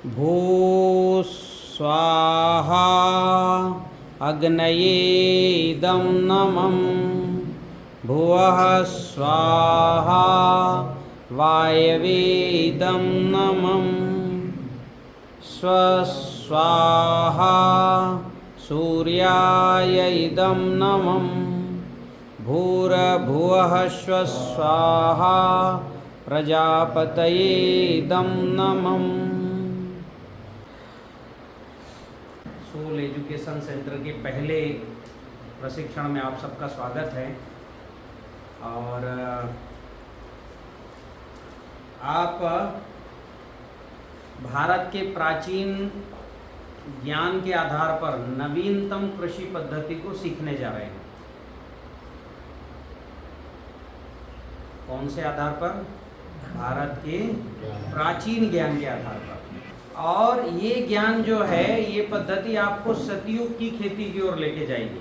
भूः स्वाहा अग्नये इदं नमः। भुवः स्वाहा वायवे इदं नमः। स्वस्वाहा सूर्याय इदं नमः। भूर्भुवः स्वस्वाहा प्रजापतये इदं नमः। सोल एजुकेशन सेंटर के पहले प्रशिक्षण में आप सबका स्वागत है। और आप भारत के प्राचीन ज्ञान के आधार पर नवीनतम कृषि पद्धति को सीखने जा रहे हैं। कौन से आधार पर? भारत के प्राचीन ज्ञान के आधार पर। और ये ज्ञान जो है, ये पद्धति आपको सतयुग की खेती की ओर लेके जाएगी।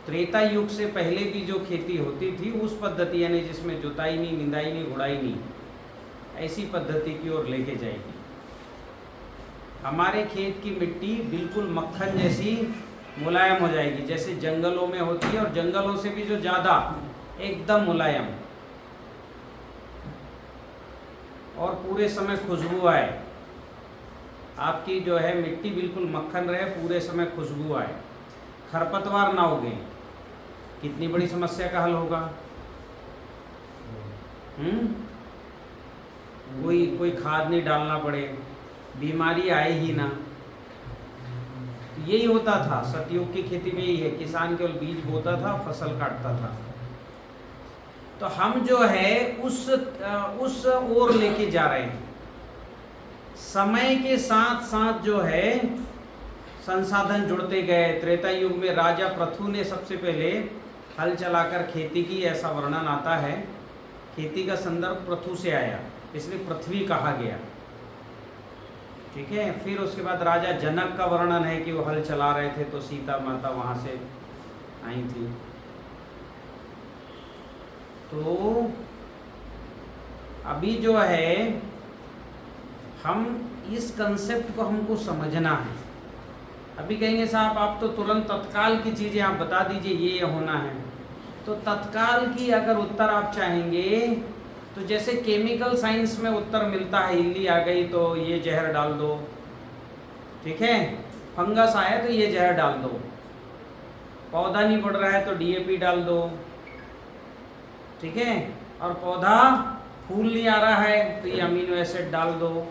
त्रेता युग से पहले की जो खेती होती थी उस पद्धति, यानी जिसमें जुताई नहीं, निंदाई नहीं, गुड़ाई नहीं, ऐसी पद्धति की ओर लेके जाएगी। हमारे खेत की मिट्टी बिल्कुल मक्खन जैसी मुलायम हो जाएगी, जैसे जंगलों में होती है, और जंगलों से भी जो ज़्यादा एकदम मुलायम, और पूरे समय खुशबू आए। आपकी जो है मिट्टी बिल्कुल मक्खन रहे, पूरे समय खुशबू आए, खरपतवार ना उगे। कितनी बड़ी समस्या का हल होगा। कोई खाद नहीं डालना पड़े, बीमारी आए ही ना। यही होता था सतयुग की खेती में। यही है, किसान केवल बीज बोता था, फसल काटता था। तो हम जो है उस ओर लेके जा रहे हैं। समय के साथ साथ जो है संसाधन जुड़ते गए। त्रेता युग में राजा पृथु ने सबसे पहले हल चलाकर खेती की, ऐसा वर्णन आता है। खेती का संदर्भ पृथु से आया, इसलिए पृथ्वी कहा गया। ठीक है। फिर उसके बाद राजा जनक का वर्णन है कि वो हल चला रहे थे तो सीता माता वहां से आई थी। तो अभी जो है हम इस कंसेप्ट को हमको समझना है। अभी कहेंगे साहब आप तो तुरंत तत्काल की चीज़ें आप बता दीजिए, ये होना है। तो तत्काल की अगर उत्तर आप चाहेंगे तो जैसे केमिकल साइंस में उत्तर मिलता है, इल्ली आ गई तो ये जहर डाल दो, ठीक है। फंगस आया तो ये जहर डाल दो, पौधा नहीं बढ़ रहा है तो डीएपी डाल दो, ठीक है। और पौधा फूल नहीं आ रहा है तो ये अमीनो एसिड डाल दो।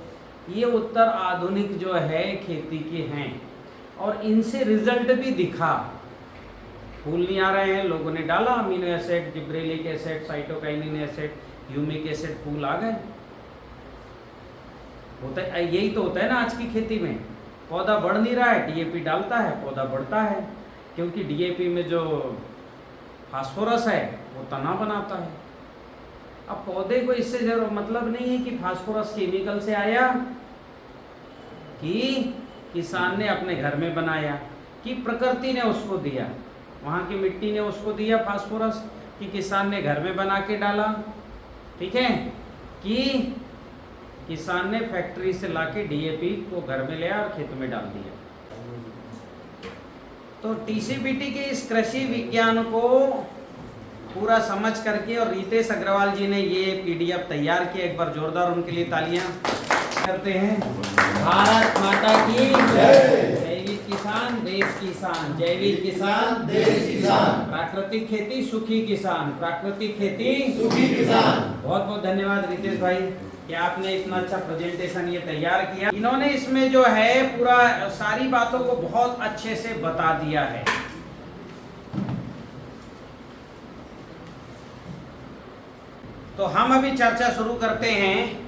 ये उत्तर आधुनिक जो है खेती के हैं, और इनसे रिजल्ट भी दिखा। फूल नहीं आ रहे हैं, लोगों ने डाला amino acid, gibberellic acid, cytokinin acid, humic acid, फूल आ गए। होता है, यही तो होता है ना आज की खेती में। पौधा बढ़ नहीं रहा है, डीएपी डालता है, पौधा बढ़ता है, क्योंकि डीएपी में जो फास्फोरस है वो तना बनाता है। अब पौधे को इससे जरूर मतलब नहीं है कि फास्फोरस केमिकल से आया, कि किसान ने अपने घर में बनाया, कि प्रकृति ने उसको दिया, वहाँ की मिट्टी ने उसको दिया फास्फोरस, कि किसान ने घर में बना के डाला, ठीक है, कि किसान ने फैक्ट्री से लाके डीएपी को घर में लिया और खेत में डाल दिया। तो टीसीबीटी के इस कृषि विज्ञान को पूरा समझ करके, और रितेश अग्रवाल जी ने ये पीडीएफ तैयार किया, एक बार जोरदार उनके लिए तालियां करते हैं। भारत माता की जय। जैविक किसान देश किसान, जैविक किसान देश किसान, प्राकृतिक खेती सुखी किसान, प्राकृतिक खेती सुखी किसान। बहुत बहुत धन्यवाद रितेश भाई कि आपने इतना अच्छा प्रेजेंटेशन ये तैयार किया। इन्होंने इसमें जो है पूरा सारी बातों को बहुत अच्छे से बता दिया है। तो हम अभी चर्चा शुरू करते हैं।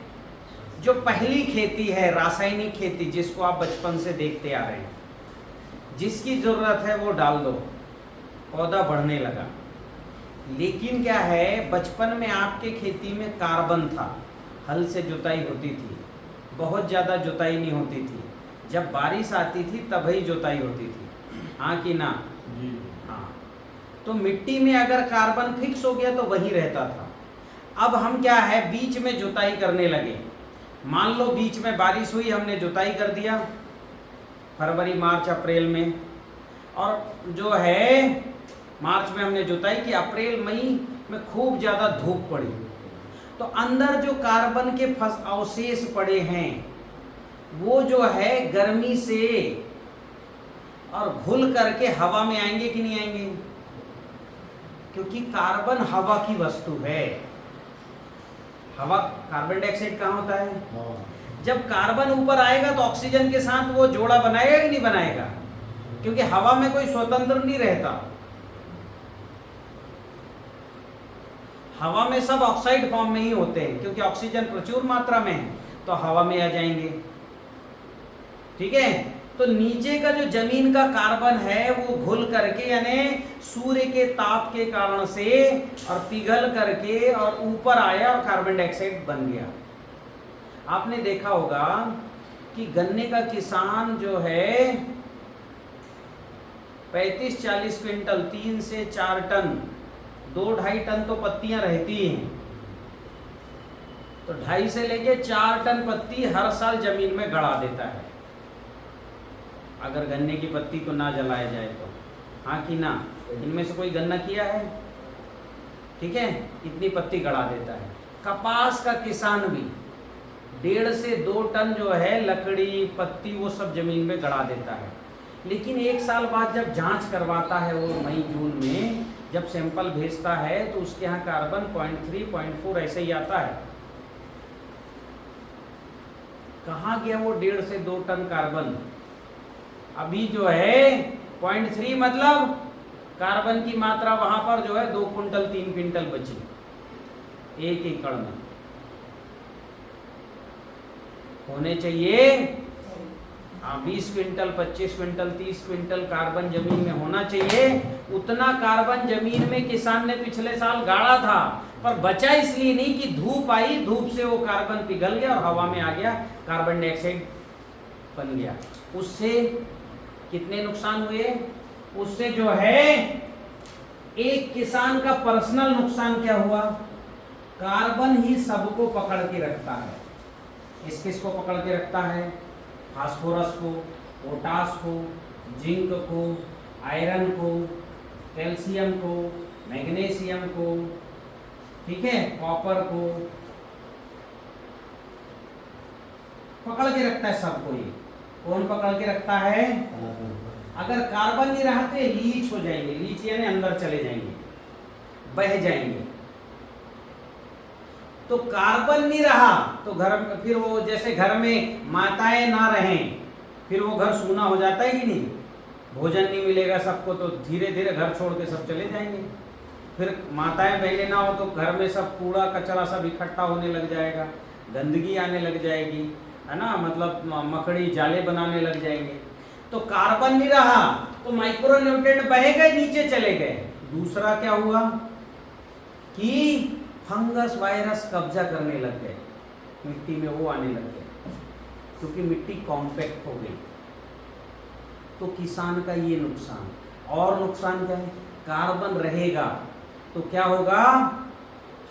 जो पहली खेती है रासायनिक खेती, जिसको आप बचपन से देखते आ रहे हैं, जिसकी जरूरत है वो डाल दो, पौधा बढ़ने लगा। लेकिन क्या है, बचपन में आपके खेती में कार्बन था, हल से जुताई होती थी, बहुत ज़्यादा जुताई नहीं होती थी, जब बारिश आती थी तभी जुताई होती थी, हाँ कि ना? हाँ। तो मिट्टी में अगर कार्बन फिक्स हो गया तो वही रहता था। अब हम क्या है, बीच में जुताई करने लगे, मान लो बीच में बारिश हुई, हमने जुताई कर दिया फरवरी मार्च अप्रैल में, और जो है मार्च में हमने जुताई की, अप्रैल मई में खूब ज़्यादा धूप पड़ी, तो अंदर जो कार्बन के अवशेष पड़े हैं वो जो है गर्मी से और घुल करके हवा में आएंगे कि नहीं आएंगे? क्योंकि कार्बन हवा की वस्तु है। हवा, कार्बन डाइऑक्साइड कहाँ होता है? जब कार्बन ऊपर आएगा तो ऑक्सीजन के साथ वो जोड़ा बनाएगा कि नहीं बनाएगा? क्योंकि हवा में कोई स्वतंत्र नहीं रहता, हवा में सब ऑक्साइड फॉर्म में ही होते हैं, क्योंकि ऑक्सीजन प्रचुर मात्रा में है तो हवा में आ जाएंगे। ठीक है, तो नीचे का जो जमीन का कार्बन है वो घुल करके, यानी सूर्य के ताप के कारण से और पिघल करके और ऊपर आया और कार्बन डाइऑक्साइड बन गया। आपने देखा होगा कि गन्ने का किसान जो है 35-40 क्विंटल, 3 से 4 टन, 2-2.5 टन तो पत्तियां रहती हैं, तो 2.5 से लेके 4 टन पत्ती हर साल जमीन में गड़ा देता है, अगर गन्ने की पत्ती को ना जलाया जाए तो। हाँ कि ना? इनमें से कोई गन्ना किया है? ठीक है, इतनी पत्ती गड़ा देता है। कपास का किसान भी 1.5 से 2 टन जो है लकड़ी, पत्ती, वो सब जमीन में गड़ा देता है। लेकिन 1 साल बाद जब जांच करवाता है वो मई जून में, जब सैंपल भेजता है तो उसके यहाँ कार्बन 0.3, 0.4 ऐसे ही आता है। कहाँ गया वो 1.5 से 2 टन कार्बन? अभी जो है 0.3 मतलब कार्बन की मात्रा वहां पर जो है 2 कुंटल 3 क्विंटल बची 1 एकड़ में। होने चाहिए 20 क्विंटल, 25 क्विंटल, 30 क्विंटल कार्बन जमीन में होना चाहिए। उतना कार्बन जमीन में किसान ने पिछले साल गाड़ा था, पर बचा इसलिए नहीं कि धूप आई, धूप से वो कार्बन पिघल गया और हवा में आ गया, कार्बन डाइऑक्साइड बन गया। उससे कितने नुकसान हुए? उससे जो है एक किसान का पर्सनल नुकसान क्या हुआ? कार्बन ही सबको पकड़ के रखता है। किसको पकड़ के रखता है? फास्फोरस को, पोटास को, जिंक को, आयरन को, कैल्शियम को, मैग्नीशियम को, ठीक है, कॉपर को पकड़ के रखता है सबको। ये कौन पकड़ के रखता है? अगर कार्बन नहीं रहा तो ये लीच हो जाएंगे, लीच यानी अंदर चले जाएंगे, बह जाएंगे। तो कार्बन नहीं रहा तो घर में फिर वो, जैसे घर में माताएं ना रहें, फिर वो घर सूना हो जाता है कि नहीं? भोजन नहीं मिलेगा सबको तो धीरे धीरे घर छोड़ के सब चले जाएंगे। फिर माताएं बहनें ना हो तो घर में सब कूड़ा कचरा सब इकट्ठा होने लग जाएगा, गंदगी आने लग जाएगी, है ना, मतलब मकड़ी जाले बनाने लग जाएंगे। तो कार्बन नहीं रहा तो माइक्रो न्यूट्रिएंट बह गए, नीचे चले गए। दूसरा क्या हुआ कि फंगस, वायरस कब्जा करने लग गए मिट्टी में, वो आने लग गए क्योंकि मिट्टी कॉम्पैक्ट हो गई। तो किसान का ये नुकसान। और नुकसान क्या है? कार्बन रहेगा तो क्या होगा?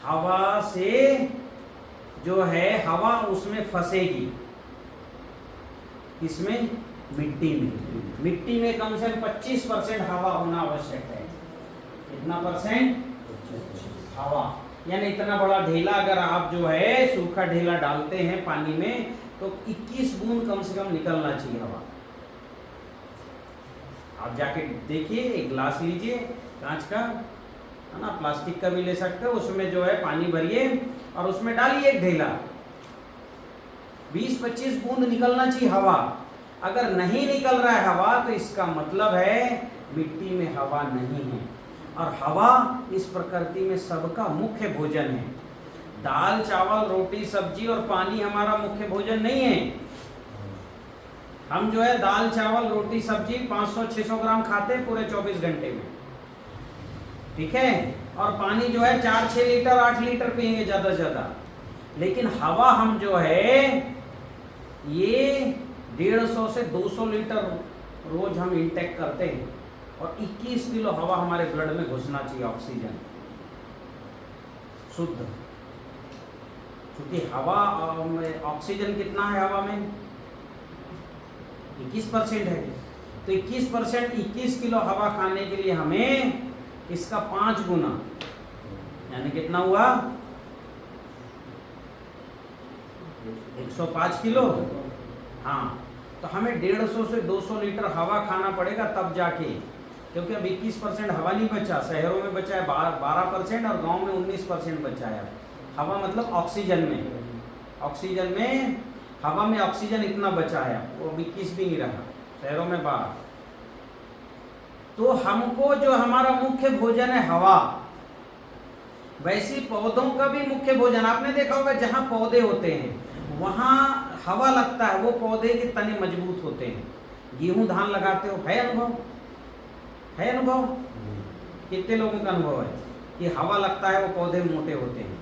हवा से जो है हवा उसमें फंसेगी, इसमें मिट्टी में। मिट्टी में कम से कम 25% हवा होना आवश्यक है। कितना परसेंट? हवा। यानी इतना बड़ा ढेला अगर आप जो है सूखा ढेला डालते हैं पानी में तो 21 बूंद कम से कम निकलना चाहिए हवा। आप जाके देखिए, एक गिलास लीजिए कांच का, है ना, प्लास्टिक का भी ले सकते हो, उसमें जो है पानी भरिए और उसमें डालिए एक ढेला, 20-25 बूंद निकलना चाहिए हवा। अगर नहीं निकल रहा है हवा तो इसका मतलब है मिट्टी में हवा नहीं है। और हवा इस प्रकृति में सबका मुख्य भोजन है। दाल, चावल, रोटी, सब्जी और पानी हमारा मुख्य भोजन नहीं है। हम जो है दाल, चावल, रोटी, सब्जी 500-600 ग्राम खाते हैं पूरे 24 घंटे में, ठीक है, और पानी जो है 4-6 लीटर 8 लीटर पिएंगे ज़्यादा से ज़्यादा। लेकिन हवा हम जो है ये 150 से 200 लीटर रोज हम इंटेक करते हैं और 21 किलो हवा हमारे ब्लड में घुसना चाहिए, ऑक्सीजन शुद्ध। क्योंकि हवा में ऑक्सीजन कितना है हवा में 21% है, तो 21%, 21 किलो हवा खाने के लिए हमें इसका 5 गुना, यानी कितना हुआ 105 किलो। हाँ, तो हमें 150 से 200 लीटर हवा खाना पड़ेगा तब जाके, क्योंकि अब 21% हवा नहीं बचा, शहरों में बचा है 12% और गांव में 19% बचा है हवा, मतलब ऑक्सीजन में, ऑक्सीजन में, हवा में ऑक्सीजन इतना बचा है, वो 21 भी नहीं रहा, शहरों में 12। तो हमको जो हमारा मुख्य भोजन है हवा, वैसे पौधों का भी मुख्य भोजन, आपने देखा होगा जहाँ पौधे होते हैं वहाँ हवा लगता है, वो पौधे के तने मजबूत होते हैं। गेहूं धान लगाते हो, है अनुभव, है अनुभव, कितने लोगों का अनुभव है कि हवा लगता है वो पौधे मोटे होते हैं,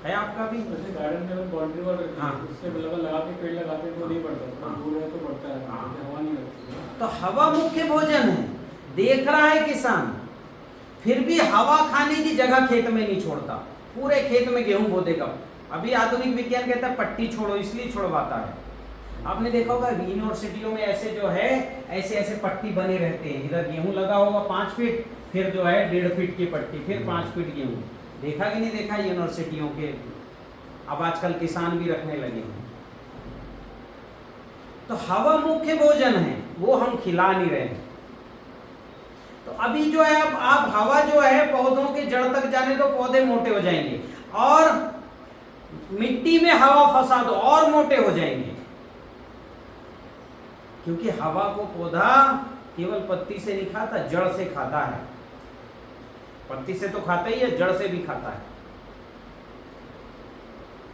है आपका भी? गार्डन में बाउंड्री वॉल रखते हैं, हाँ, उससे लगा के पेड़ लगाते हैं तो नहीं बढ़ता, दूर है तो बढ़ता है, हवा नहीं लगती। तो हवा मुख्य भोजन है, देख रहा है किसान, फिर भी हवा खाने की जगह खेत में नहीं छोड़ता, पूरे खेत में गेहूं बो देगा। अभी आधुनिक विज्ञान कहता है पट्टी छोड़ो, इसलिए छोड़वाता है। आपने देखा होगा यूनिवर्सिटियों में ऐसे जो है ऐसे ऐसे पट्टी बने रहते हैं, इधर गेहूं लगा होगा 5 फीट, फिर जो है 1.5 फीट की पट्टी, फिर 5 फीट गेहूं। देखा कि नहीं देखा यूनिवर्सिटियों के? अब आजकल किसान भी रखने लगे हैं। तो हवा मुख्य भोजन है, वो हम खिला नहीं रहे। तो अभी जो है अब आप हवा जो है पौधों के जड़ तक जाने दो, पौधे मोटे हो जाएंगे, और मिट्टी में हवा फंसा दो और मोटे हो जाएंगे, क्योंकि हवा को पौधा केवल पत्ती से नहीं खाता, जड़ से खाता है। पत्ती से तो खाता ही है, जड़ से भी खाता है।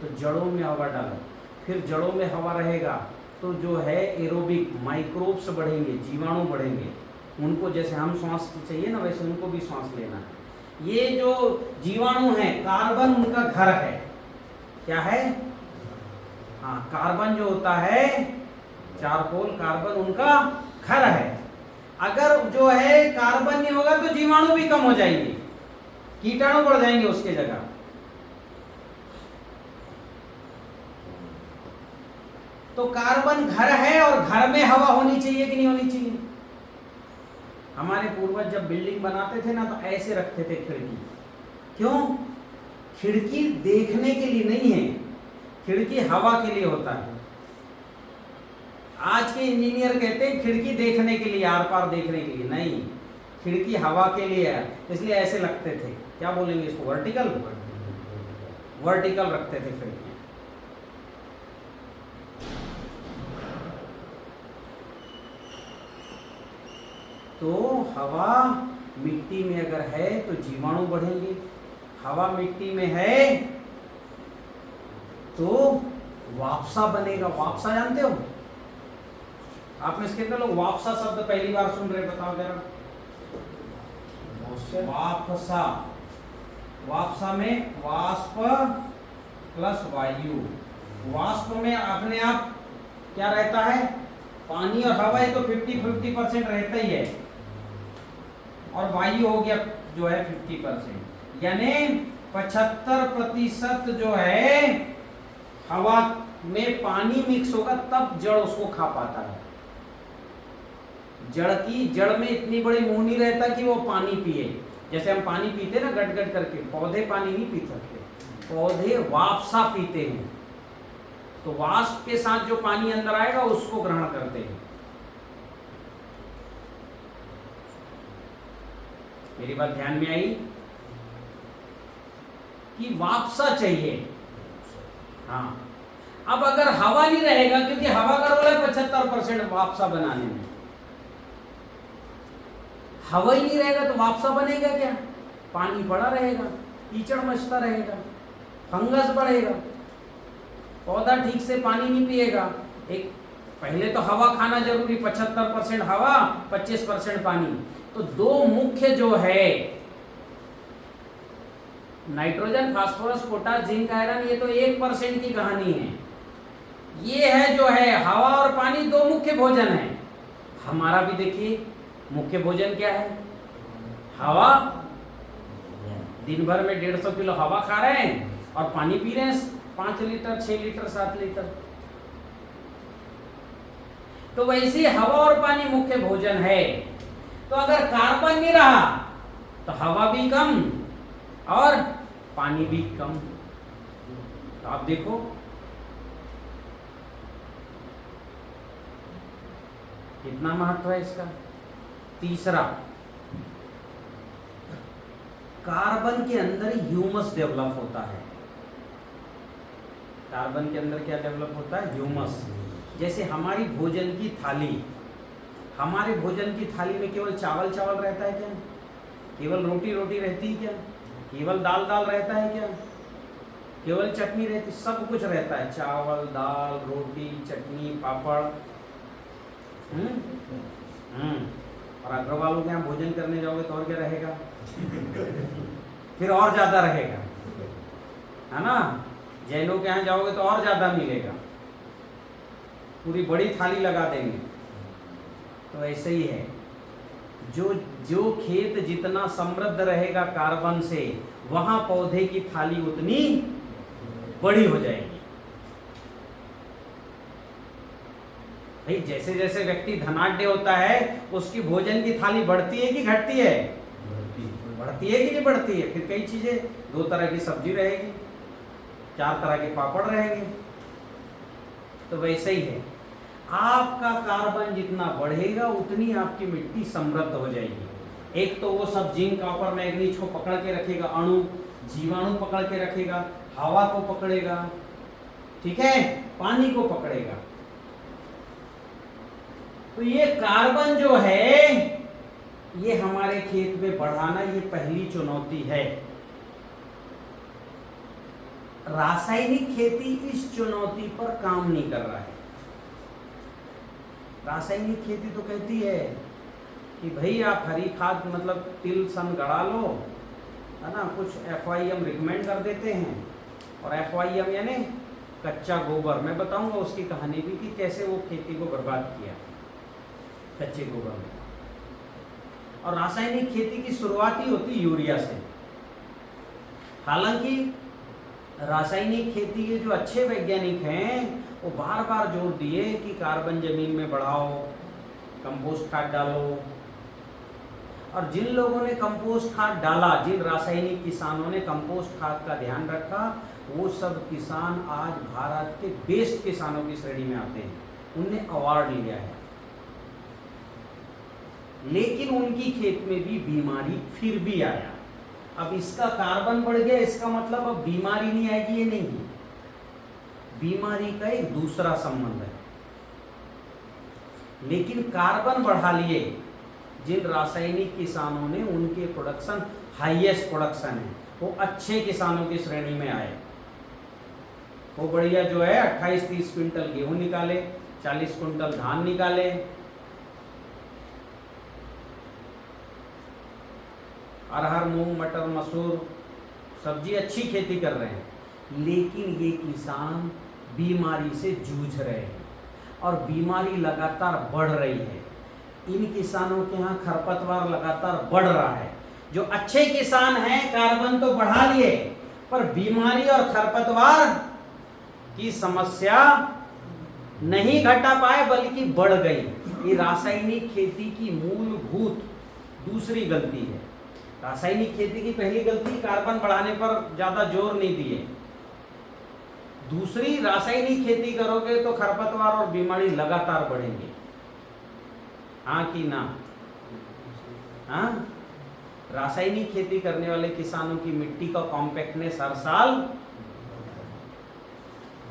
तो जड़ों में हवा डालो, फिर जड़ों में हवा रहेगा तो जो है एरोबिक माइक्रोब्स बढ़ेंगे, जीवाणु बढ़ेंगे, उनको जैसे हम सांस चाहिए ना वैसे उनको भी सांस लेना है। ये जो जीवाणु हैं, कार्बन उनका घर है। क्या है? हाँ, कार्बन जो होता है, चारकोल कार्बन उनका घर है। अगर जो है कार्बन नहीं होगा तो जीवाणु भी कम हो जाएंगे, कीटाणु बढ़ जाएंगे उसके जगह। तो कार्बन घर है और घर में हवा होनी चाहिए कि नहीं होनी चाहिए? हमारे पूर्वज जब बिल्डिंग बनाते थे ना तो ऐसे रखते थे खिड़की। क्यों? खिड़की देखने के लिए नहीं है, खिड़की हवा के लिए होता है। आज के इंजीनियर कहते हैं खिड़की देखने के लिए, आर पार देखने के लिए नहीं, खिड़की हवा के लिए है, इसलिए ऐसे लगते थे। क्या बोलेंगे इसको? वर्टिकल, वर्टिकल रखते थे खिड़की। तो हवा मिट्टी में अगर है तो जीवाणु बढ़ेंगे, हवा मिट्टी में है तो वापसा बनेगा। वापसा जानते हो? आप में से कितने लोग वापसा शब्द पहली बार सुन रहे, बताओ जरा। वापसा, वापसा में वाष्प प्लस वायु। वाष्प में अपने आप क्या रहता है? पानी और हवा है तो 50-50% रहता ही है, और वायु हो गया जो है 50%, यानी 75% जो है हवा में पानी मिक्स होगा तब जड़ उसको खा पाता है। जड़ में इतनी बड़ी मुंह नहीं रहता कि वो पानी पिए। जैसे हम पानी पीते ना गट गट करके, पौधे पानी नहीं पी सकते, पौधे वापसा पीते हैं। तो वाष्प के साथ जो पानी अंदर आएगा उसको ग्रहण करते हैं। मेरी बात ध्यान में आई कि वापसा चाहिए। हाँ, अब अगर हवा नहीं रहेगा, क्योंकि हवा का रोल है 75% वापसा बनाने में, हवा ही नहीं रहेगा तो वापसा बनेगा क्या? पानी पड़ा रहेगा, कीचड़ मचता रहेगा, फंगस बढ़ेगा, पौधा ठीक से पानी नहीं पिएगा। एक पहले तो हवा खाना जरूरी, 75% हवा 25% पानी। तो दो मुख्य जो है nitrogen, phosphorus, potash, zinc, iron, ये तो 1% की कहानी है। ये है जो है हवा और पानी, दो मुख्य भोजन है। हमारा भी देखिए मुख्य भोजन क्या है? हवा। दिन भर में 150 किलो हवा खा रहे हैं और पानी पी रहे हैं 5 लीटर, 6 लीटर, 7 लीटर। तो वैसे हवा और पानी मुख्य भोजन है। तो अगर कार्बन नहीं रहा तो हवा भी कम और पानी भी कम। तो आप देखो कितना महत्व है इसका। तीसरा, कार्बन के अंदर ह्यूमस डेवलप होता है। कार्बन के अंदर क्या डेवलप होता है? ह्यूमस। जैसे हमारी भोजन की थाली, हमारे भोजन की थाली में केवल चावल चावल रहता है क्या? केवल रोटी रोटी रहती है क्या? केवल दाल दाल रहता है क्या? केवल चटनी रहती? सब कुछ रहता है, चावल, दाल, रोटी, चटनी, पापड़। और अग्रवालों के यहाँ भोजन करने जाओगे तो और क्या रहेगा? फिर और ज्यादा रहेगा, है ना? जैनों के यहाँ जाओगे तो और ज्यादा मिलेगा, पूरी बड़ी थाली लगा देंगे। तो ऐसे ही है, जो खेत जितना समृद्ध रहेगा कार्बन से, वहां पौधे की थाली उतनी बड़ी हो जाएगी। भाई जैसे जैसे व्यक्ति धनाढ्य होता है, उसकी भोजन की थाली बढ़ती है कि घटती है? बढ़ती है कि नहीं बढ़ती है? फिर कई चीजें, 2 तरह की सब्जी रहेगी, 4 तरह के पापड़ रहेंगे। तो वैसे ही है, आपका कार्बन जितना बढ़ेगा उतनी आपकी मिट्टी समृद्ध हो जाएगी। एक तो वो सब जिंक, कॉपर, मैग्नीज को पकड़ के रखेगा, अणु जीवाणु पकड़ के रखेगा, हवा को पकड़ेगा, ठीक है, पानी को पकड़ेगा। तो ये कार्बन जो है, ये हमारे खेत में बढ़ाना, ये पहली चुनौती है। रासायनिक खेती इस चुनौती पर काम नहीं कर रहा है। रासायनिक खेती तो कहती है कि भाई आप हरी खाद मतलब तिल सन गड़ा लो, है ना, कुछ FYM रिकमेंड कर देते हैं। और FYM यानी कच्चा गोबर। मैं बताऊंगा उसकी कहानी भी कि कैसे वो खेती को बर्बाद किया कच्चे गोबर में। और रासायनिक खेती की शुरुआत ही होती यूरिया से। हालांकि रासायनिक खेती के जो अच्छे वैज्ञानिक हैं, वो बार बार जोर दिए कि कार्बन जमीन में बढ़ाओ, कंपोस्ट खाद डालो। और जिन लोगों ने कंपोस्ट खाद डाला, जिन रासायनिक किसानों ने कंपोस्ट खाद का ध्यान रखा, वो सब किसान आज भारत के बेस्ट किसानों की श्रेणी में आते हैं, उनने अवार्ड लिया है। लेकिन उनकी खेत में भी बीमारी फिर भी आया। अब इसका कार्बन बढ़ गया, इसका मतलब अब बीमारी नहीं आएगी, ये नहीं है। बीमारी का एक दूसरा संबंध है। लेकिन कार्बन बढ़ा लिए जिन रासायनिक किसानों ने, उनके प्रोडक्शन हाईएस्ट प्रोडक्शन है, वो अच्छे किसानों की श्रेणी में आए। वो बढ़िया जो है 28-30 क्विंटल गेहूं निकाले, 40 क्विंटल धान निकाले, अरहर, मूंग, मटर, मसूर, सब्जी अच्छी खेती कर रहे हैं। लेकिन ये किसान बीमारी से जूझ रहे हैं और बीमारी लगातार बढ़ रही है। इन किसानों के यहाँ खरपतवार लगातार बढ़ रहा है। जो अच्छे किसान हैं, कार्बन तो बढ़ा लिए, पर बीमारी और खरपतवार की समस्या नहीं घटा पाए, बल्कि बढ़ गई। ये रासायनिक खेती की मूलभूत दूसरी गलती है। रासायनिक खेती की पहली गलती, कार्बन बढ़ाने पर ज्यादा जोर नहीं दिए। दूसरी, रासायनिक खेती करोगे तो खरपतवार और बीमारी लगातार बढ़ेंगे। हाँ कि ना? हाँ, रासायनिक खेती करने वाले किसानों की मिट्टी का कॉम्पैक्टनेस हर साल,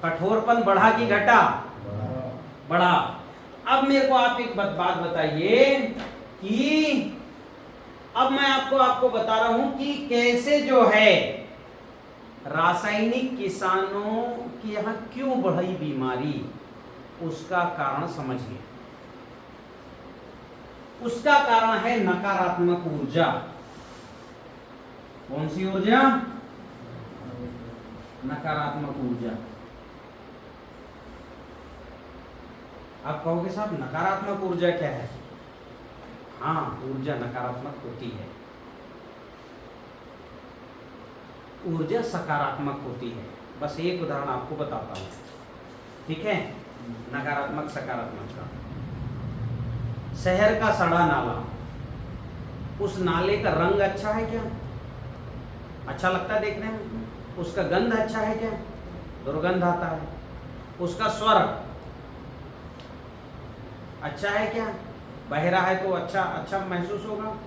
कठोरपन बढ़ा कि घटा? बढ़ा। अब मेरे को आप एक बात बताइए कि अब मैं आपको बता रहा हूं कि कैसे जो है रासायनिक किसानों के यहां क्यों बढ़ी बीमारी, उसका कारण समझिए। उसका कारण है नकारात्मक ऊर्जा। कौन सी ऊर्जा? नकारात्मक ऊर्जा। आप कहोगे साहब नकारात्मक ऊर्जा क्या है? हाँ, ऊर्जा नकारात्मक होती है, ऊर्जा सकारात्मक होती है। बस एक उदाहरण आपको बताता हूँ, ठीक है, नकारात्मक सकारात्मक का। शहर का सड़ा नाला, उस नाले का रंग अच्छा है क्या? अच्छा लगता है देखने में। उसका गंध अच्छा है क्या? दुर्गंध आता है। उसका स्वर अच्छा है क्या? बह रहा है तो अच्छा महसूस होगा।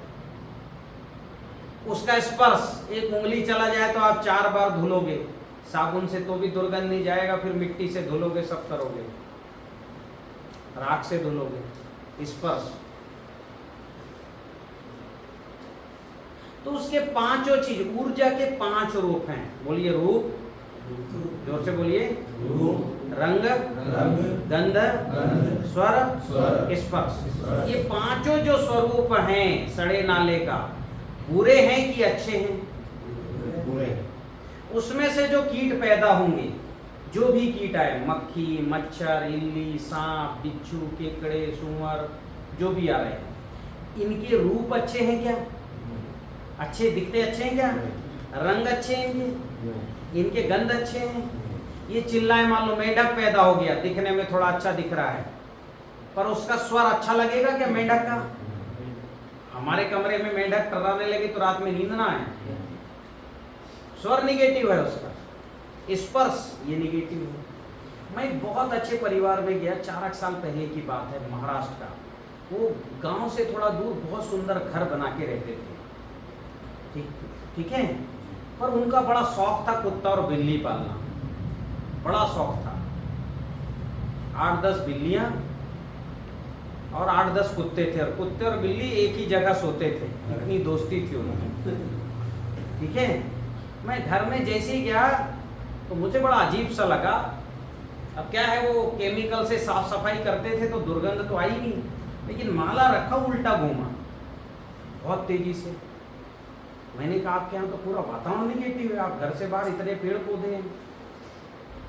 उसका स्पर्श, एक उंगली चला जाए तो आप 4 बार धुलोगे साबुन से तो भी दुर्गंध नहीं जाएगा, फिर मिट्टी से धुलोगे, सब करोगे, राख से धुलोगे। स्पर्श तो उसके 5 चीज, ऊर्जा के 5 रूप हैं। बोलिए रूप, जोर से बोलिए। रंग, गंध, स्वर, स्पर्श। ये 5 जो स्वरूप हैं सड़े नाले का, बुरे हैं कि अच्छे हैं? बुरे। उसमें से जो कीट पैदा होंगे, जो भी कीट आए, मक्खी, मच्छर, इल्ली, सांप, बिच्छू, केकड़े, सूअर, जो भी आ रहे हैं, इनके रूप अच्छे हैं क्या? अच्छे दिखते अच्छे हैं क्या? रंग अच्छे हैं इनके गंध अच्छे हैं? ये चिल्लाए, मान लो मेंढक पैदा हो गया, दिखने में थोड़ा अच्छा दिख रहा है, पर उसका स्वर अच्छा लगेगा क्या मेंढक का? हमारे कमरे में मेंढक टर्राने लगे तो रात में नींद ना आए, स्वर निगेटिव है उसका। स्पर्श ये निगेटिव है। मैं एक बहुत अच्छे परिवार में गया, 4 साल पहले की बात है, महाराष्ट्र का। वो गांव से थोड़ा दूर बहुत सुंदर घर बना के रहते थे, ठीक है, पर उनका बड़ा शौक था कुत्ता और बिल्ली पालना, बड़ा शौक था। 8-10 बिल्लियां और 8-10 कुत्ते थे, और कुत्ते और बिल्ली एक ही जगह सोते थे, इतनी दोस्ती थी उनकी, ठीक है। मैं घर में जैसे ही गया तो मुझे बड़ा अजीब सा लगा। अब क्या है, वो केमिकल से साफ सफाई करते थे तो दुर्गंध तो आई नहीं, लेकिन माला रखा उल्टा घूमा बहुत तेजी से। मैंने कहा आपके यहाँ तो पूरा वातावरण निगेटिव है, आप घर से बाहर इतने पेड़ पौधे हैं,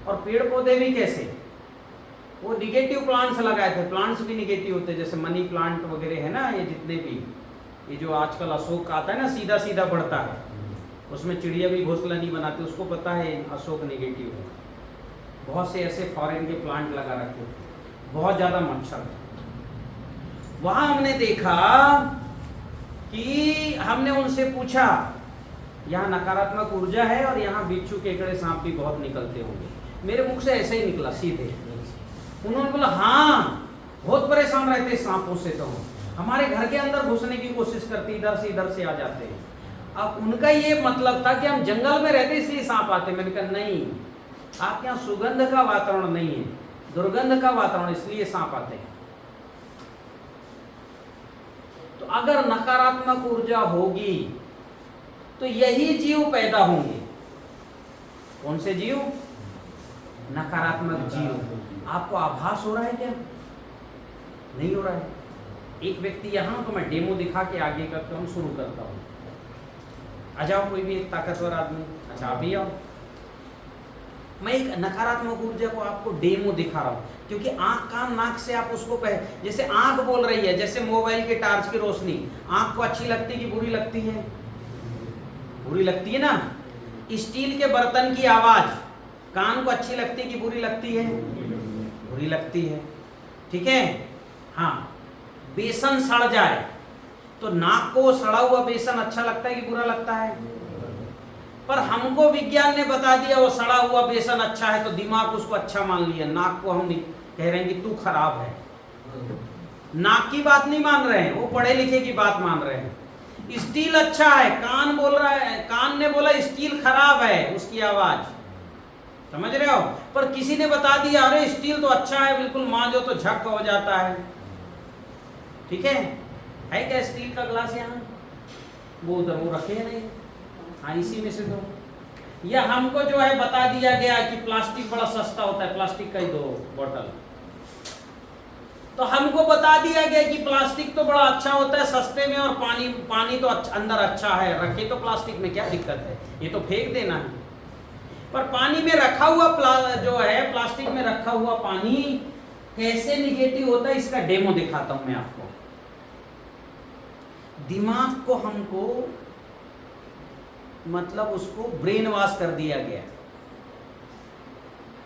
और पेड़ पौधे भी कैसे, वो निगेटिव प्लांट्स लगाए थे। प्लांट्स भी निगेटिव होते हैं, जैसे मनी प्लांट वगैरह है ना, ये जितने भी, ये जो आजकल अशोक आता है ना, सीधा सीधा बढ़ता है, उसमें चिड़िया भी घोंसला नहीं बनाती, उसको पता है अशोक निगेटिव है। बहुत से ऐसे फॉरेन के प्लांट लगा रखे थे, बहुत ज़्यादा मच्छर था। वहाँ हमने देखा कि हमने उनसे पूछा, यहाँ नकारात्मक ऊर्जा है और यहाँ बिच्छू, केकड़े, सांप भी बहुत निकलते होंगे। मेरे मुख से ऐसे ही निकला सीधे। उन्होंने बोला हाँ, बहुत परेशान रहते सांपों से, तो हमारे घर के अंदर घुसने की कोशिश करती, इधर से आ जाते हैं। अब उनका ये मतलब था कि हम जंगल में रहते इसलिए सांप आते। मैंने कहा नहीं, आपके यहाँ सुगंध का वातावरण नहीं है, दुर्गंध का वातावरण, इसलिए सांप आते हैं। तो अगर नकारात्मक ऊर्जा होगी तो यही जीव पैदा होंगे। कौन से जीव? नकारात्मक जीव। आपको आभास हो रहा है क्या? नहीं हो रहा है। एक व्यक्ति यहाँ, तो मैं डेमो दिखा के आगे का काम शुरू करता हूँ। आ जाओ कोई भी एक ताकतवर आदमी। अच्छा आप ही आओ। मैं एक नकारात्मक ऊर्जा को आपको डेमो दिखा रहा हूँ, क्योंकि आंख, कान, नाक से आप उसको जैसे आंख बोल रही है, जैसे मोबाइल के टार्च की रोशनी आंख को अच्छी लगती है कि बुरी लगती है? बुरी लगती है ना। स्टील के बर्तन की आवाज कान को अच्छी लगती है कि बुरी लगती है? बुरी लगती है, ठीक है। हाँ, बेसन सड़ जाए तो नाक को सड़ा हुआ बेसन अच्छा लगता है कि बुरा लगता है? पर हमको विज्ञान ने बता दिया वो सड़ा हुआ बेसन अच्छा है, तो दिमाग उसको अच्छा मान लिया, नाक को हम कह रहे हैं कि तू खराब है। नाक की बात नहीं मान रहे हैं, वो पढ़े लिखे की बात मान रहे हैं। स्टील अच्छा है, कान बोल रहा है, कान ने बोला स्टील खराब है, उसकी आवाज, समझ रहे हो। पर किसी ने बता दिया अरे स्टील तो अच्छा है, बिल्कुल मांजो तो झक हो जाता है, ठीक है क्या स्टील का ग्लास यहाँ? वो उधर वो रखे नहीं, हाँ इसी में से दो। या हमको जो है बता दिया गया कि प्लास्टिक बड़ा सस्ता होता है, प्लास्टिक का ही दो बोतल। तो हमको बता दिया गया कि प्लास्टिक तो बड़ा अच्छा होता है सस्ते में, और पानी तो अंदर अच्छा है, रखे तो प्लास्टिक में, क्या दिक्कत है, ये तो फेंक देना है। पर पानी में रखा हुआ जो है, प्लास्टिक में रखा हुआ पानी कैसे निगेटिव होता है, इसका डेमो दिखाता हूं मैं आपको। दिमाग को हमको मतलब उसको ब्रेन वॉश कर दिया गया,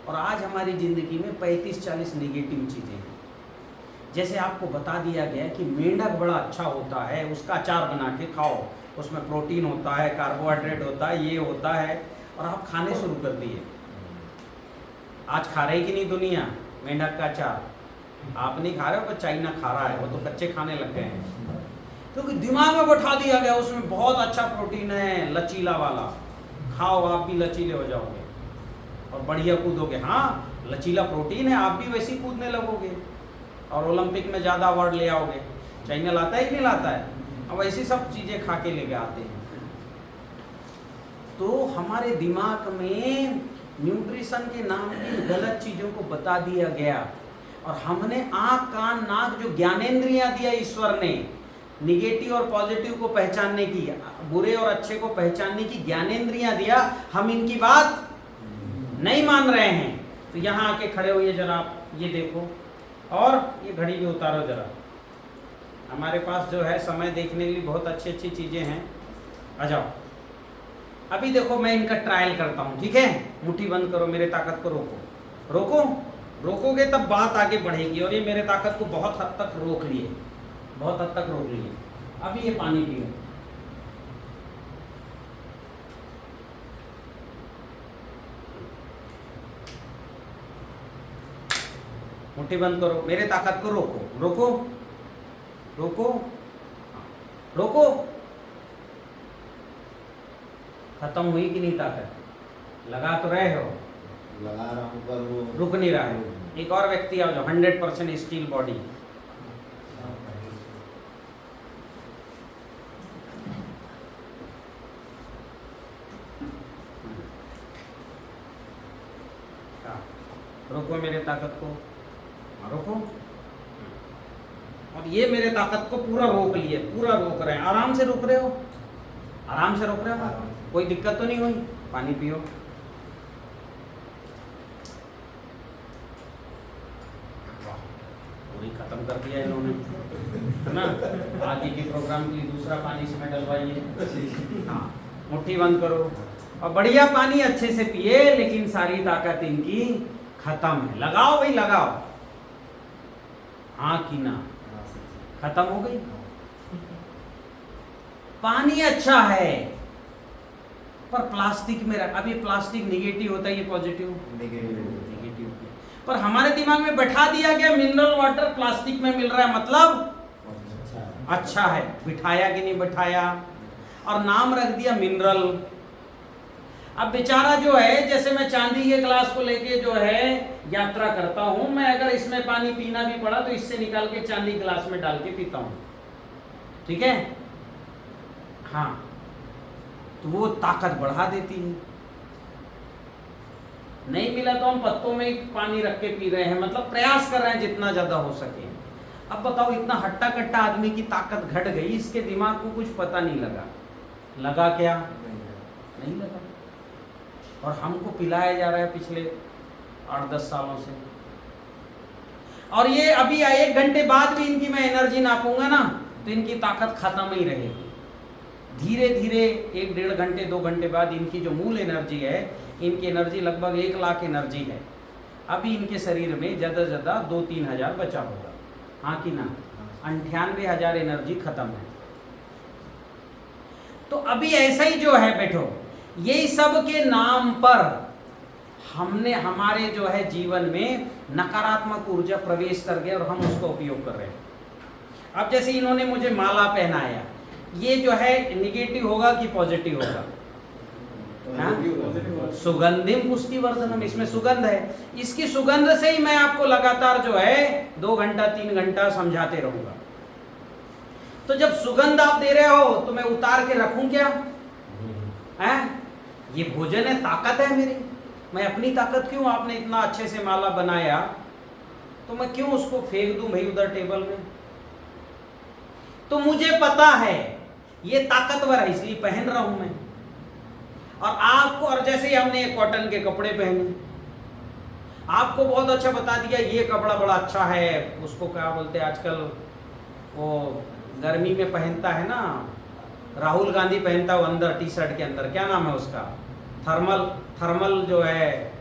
और आज हमारी ज़िंदगी में 35-40 नेगेटिव चीज़ें हैं। जैसे आपको बता दिया गया कि मेंढक बड़ा अच्छा होता है, उसका अचार बना के खाओ, उसमें प्रोटीन होता है, कार्बोहाइड्रेट होता है, ये होता है, और आप खाने शुरू कर दिए। आज खा रही कि नहीं दुनिया मेंढक का अचार? आप नहीं खा रहे हो, पर चाइना खा रहा है, वो तो कच्चे खाने लग गए हैं, क्योंकि दिमाग में बैठा दिया गया उसमें बहुत अच्छा प्रोटीन है, लचीला वाला, खाओ आप भी लचीले हो जाओगे और बढ़िया कूदोगे। हाँ, लचीला प्रोटीन है, आप भी वैसे ही कूदने लगोगे और ओलंपिक में ज़्यादा अवार्ड ले आओगे। चाइना लाता है कि नहीं लाता है? अब ऐसी सब चीज़ें खा के लेके आते हैं। तो हमारे दिमाग में न्यूट्रिशन के नाम की गलत चीज़ों को बता दिया गया, और हमने आँख कान नाक जो ज्ञानेंद्रियाँ दिया ईश्वर ने, निगेटिव और पॉजिटिव को पहचानने की, बुरे और अच्छे को पहचानने की ज्ञानेंद्रियाँ दिया, हम इनकी बात नहीं मान रहे हैं। तो यहाँ आके खड़े होइए जरा, आप ये देखो, और ये घड़ी भी उतारो जरा। हमारे पास जो है समय देखने के लिए बहुत अच्छी अच्छी चीज़ें हैं। आ जाओ, अभी देखो मैं इनका ट्रायल करता हूँ, ठीक है? मुट्ठी बंद करो, मेरे ताकत को रोको। रोको, रोकोगे तब बात आगे बढ़ेगी, और ये मेरे ताकत को बहुत हद तक रोक लिए, बहुत हद तक रोक लिए। अभी ये पानी पियो। मुट्ठी बंद करो, मेरे ताकत को रोको, रोको, रोको, रोको। खत्म हुई कि नहीं ताकत? लगा तो रहे हो? लगा रहा हूँ पर वो रुक नहीं रहा है। एक और व्यक्ति आओ जो 100% स्टील बॉडी। रोको मेरे ताकत को, रोको। और ये मेरे ताकत को पूरा रोक लिए, पूरा रोक रहे हैं। आराम से रोक रहे हो, आराम से रोक रहे हो, कोई दिक्कत तो नहीं हुई? पानी पियो। पूरी खत्म कर दिया इन्होंने, है ना? आगे के प्रोग्राम के लिए दूसरा पानी इसमें डलवाइए। हाँ, मुट्ठी बंद करो और बढ़िया पानी अच्छे से पिए, लेकिन सारी ताकत इनकी खत्म है। लगाओ भाई, लगाओ। हाँ कि ना? खत्म हो गई। पानी अच्छा है, पर प्लास्टिक में रख। अभी प्लास्टिक नेगेटिव होता है, ये पॉजिटिव नेगेटिव। पर हमारे दिमाग में बैठा दिया गया मिनरल वाटर प्लास्टिक में मिल रहा है, मतलब अच्छा है। बिठाया कि नहीं बिठाया? और नाम रख दिया मिनरल। अब बेचारा जो है, जैसे मैं चांदी के ग्लास को लेके जो है यात्रा करता हूं, मैं अगर इसमें पानी पीना भी पड़ा तो इससे निकाल के चांदी ग्लास में डाल के पीता हूं, ठीक है? हाँ, तो वो ताकत बढ़ा देती है। नहीं मिला तो हम पत्तों में पानी रख के पी रहे हैं, मतलब प्रयास कर रहे हैं जितना ज्यादा हो सके। अब बताओ, इतना हट्टा कट्टा आदमी की ताकत घट गई, इसके दिमाग को कुछ पता नहीं लगा। लगा क्या? नहीं लगा। और हमको पिलाया जा रहा है पिछले 8-10 सालों से। और ये अभी 1 घंटे बाद भी इनकी मैं एनर्जी नापूंगा ना, तो इनकी ताकत खत्म ही रहेगी। धीरे धीरे 1-1.5 घंटे 2 घंटे बाद इनकी जो मूल एनर्जी है, इनकी एनर्जी लगभग 1 लाख एनर्जी है। अभी इनके शरीर में ज़्यादा से ज़्यादा 2-3 हज़ार बचा होगा। हाँ कि ना? 98,000 एनर्जी खत्म है। तो अभी ऐसा ही जो है, बैठो, ये सब के नाम पर हमने हमारे जो है जीवन में नकारात्मक ऊर्जा प्रवेश कर गया और हम उसका उपयोग कर रहे हैं। अब जैसे इन्होंने मुझे माला पहनाया, ये जो है नेगेटिव होगा कि पॉजिटिव होगा? सुगंधिम पुष्टिवर्धनम, इसमें सुगंध है। इसकी सुगंध से ही मैं आपको लगातार जो है 2 घंटा 3 घंटा समझाते रहूंगा। तो जब सुगंध आप दे रहे हो तो मैं उतार के रखूं क्या? हैं? ये भोजन है, ताकत है मेरी। मैं अपनी ताकत क्यों, आपने इतना अच्छे से माला बनाया तो मैं क्यों उसको फेंक दूं भाई उधर टेबल में? तो मुझे पता है ये ताकतवर है, इसलिए पहन रहा हूं मैं। और आपको, और जैसे ही हमने कॉटन के कपड़े पहने, आपको बहुत अच्छा बता दिया ये कपड़ा बड़ा अच्छा है, उसको क्या बोलते हैं आजकल, वो गर्मी में पहनता है ना, राहुल गांधी पहनता है अंदर टी शर्ट के अंदर, क्या नाम है उसका, थर्मल जो है,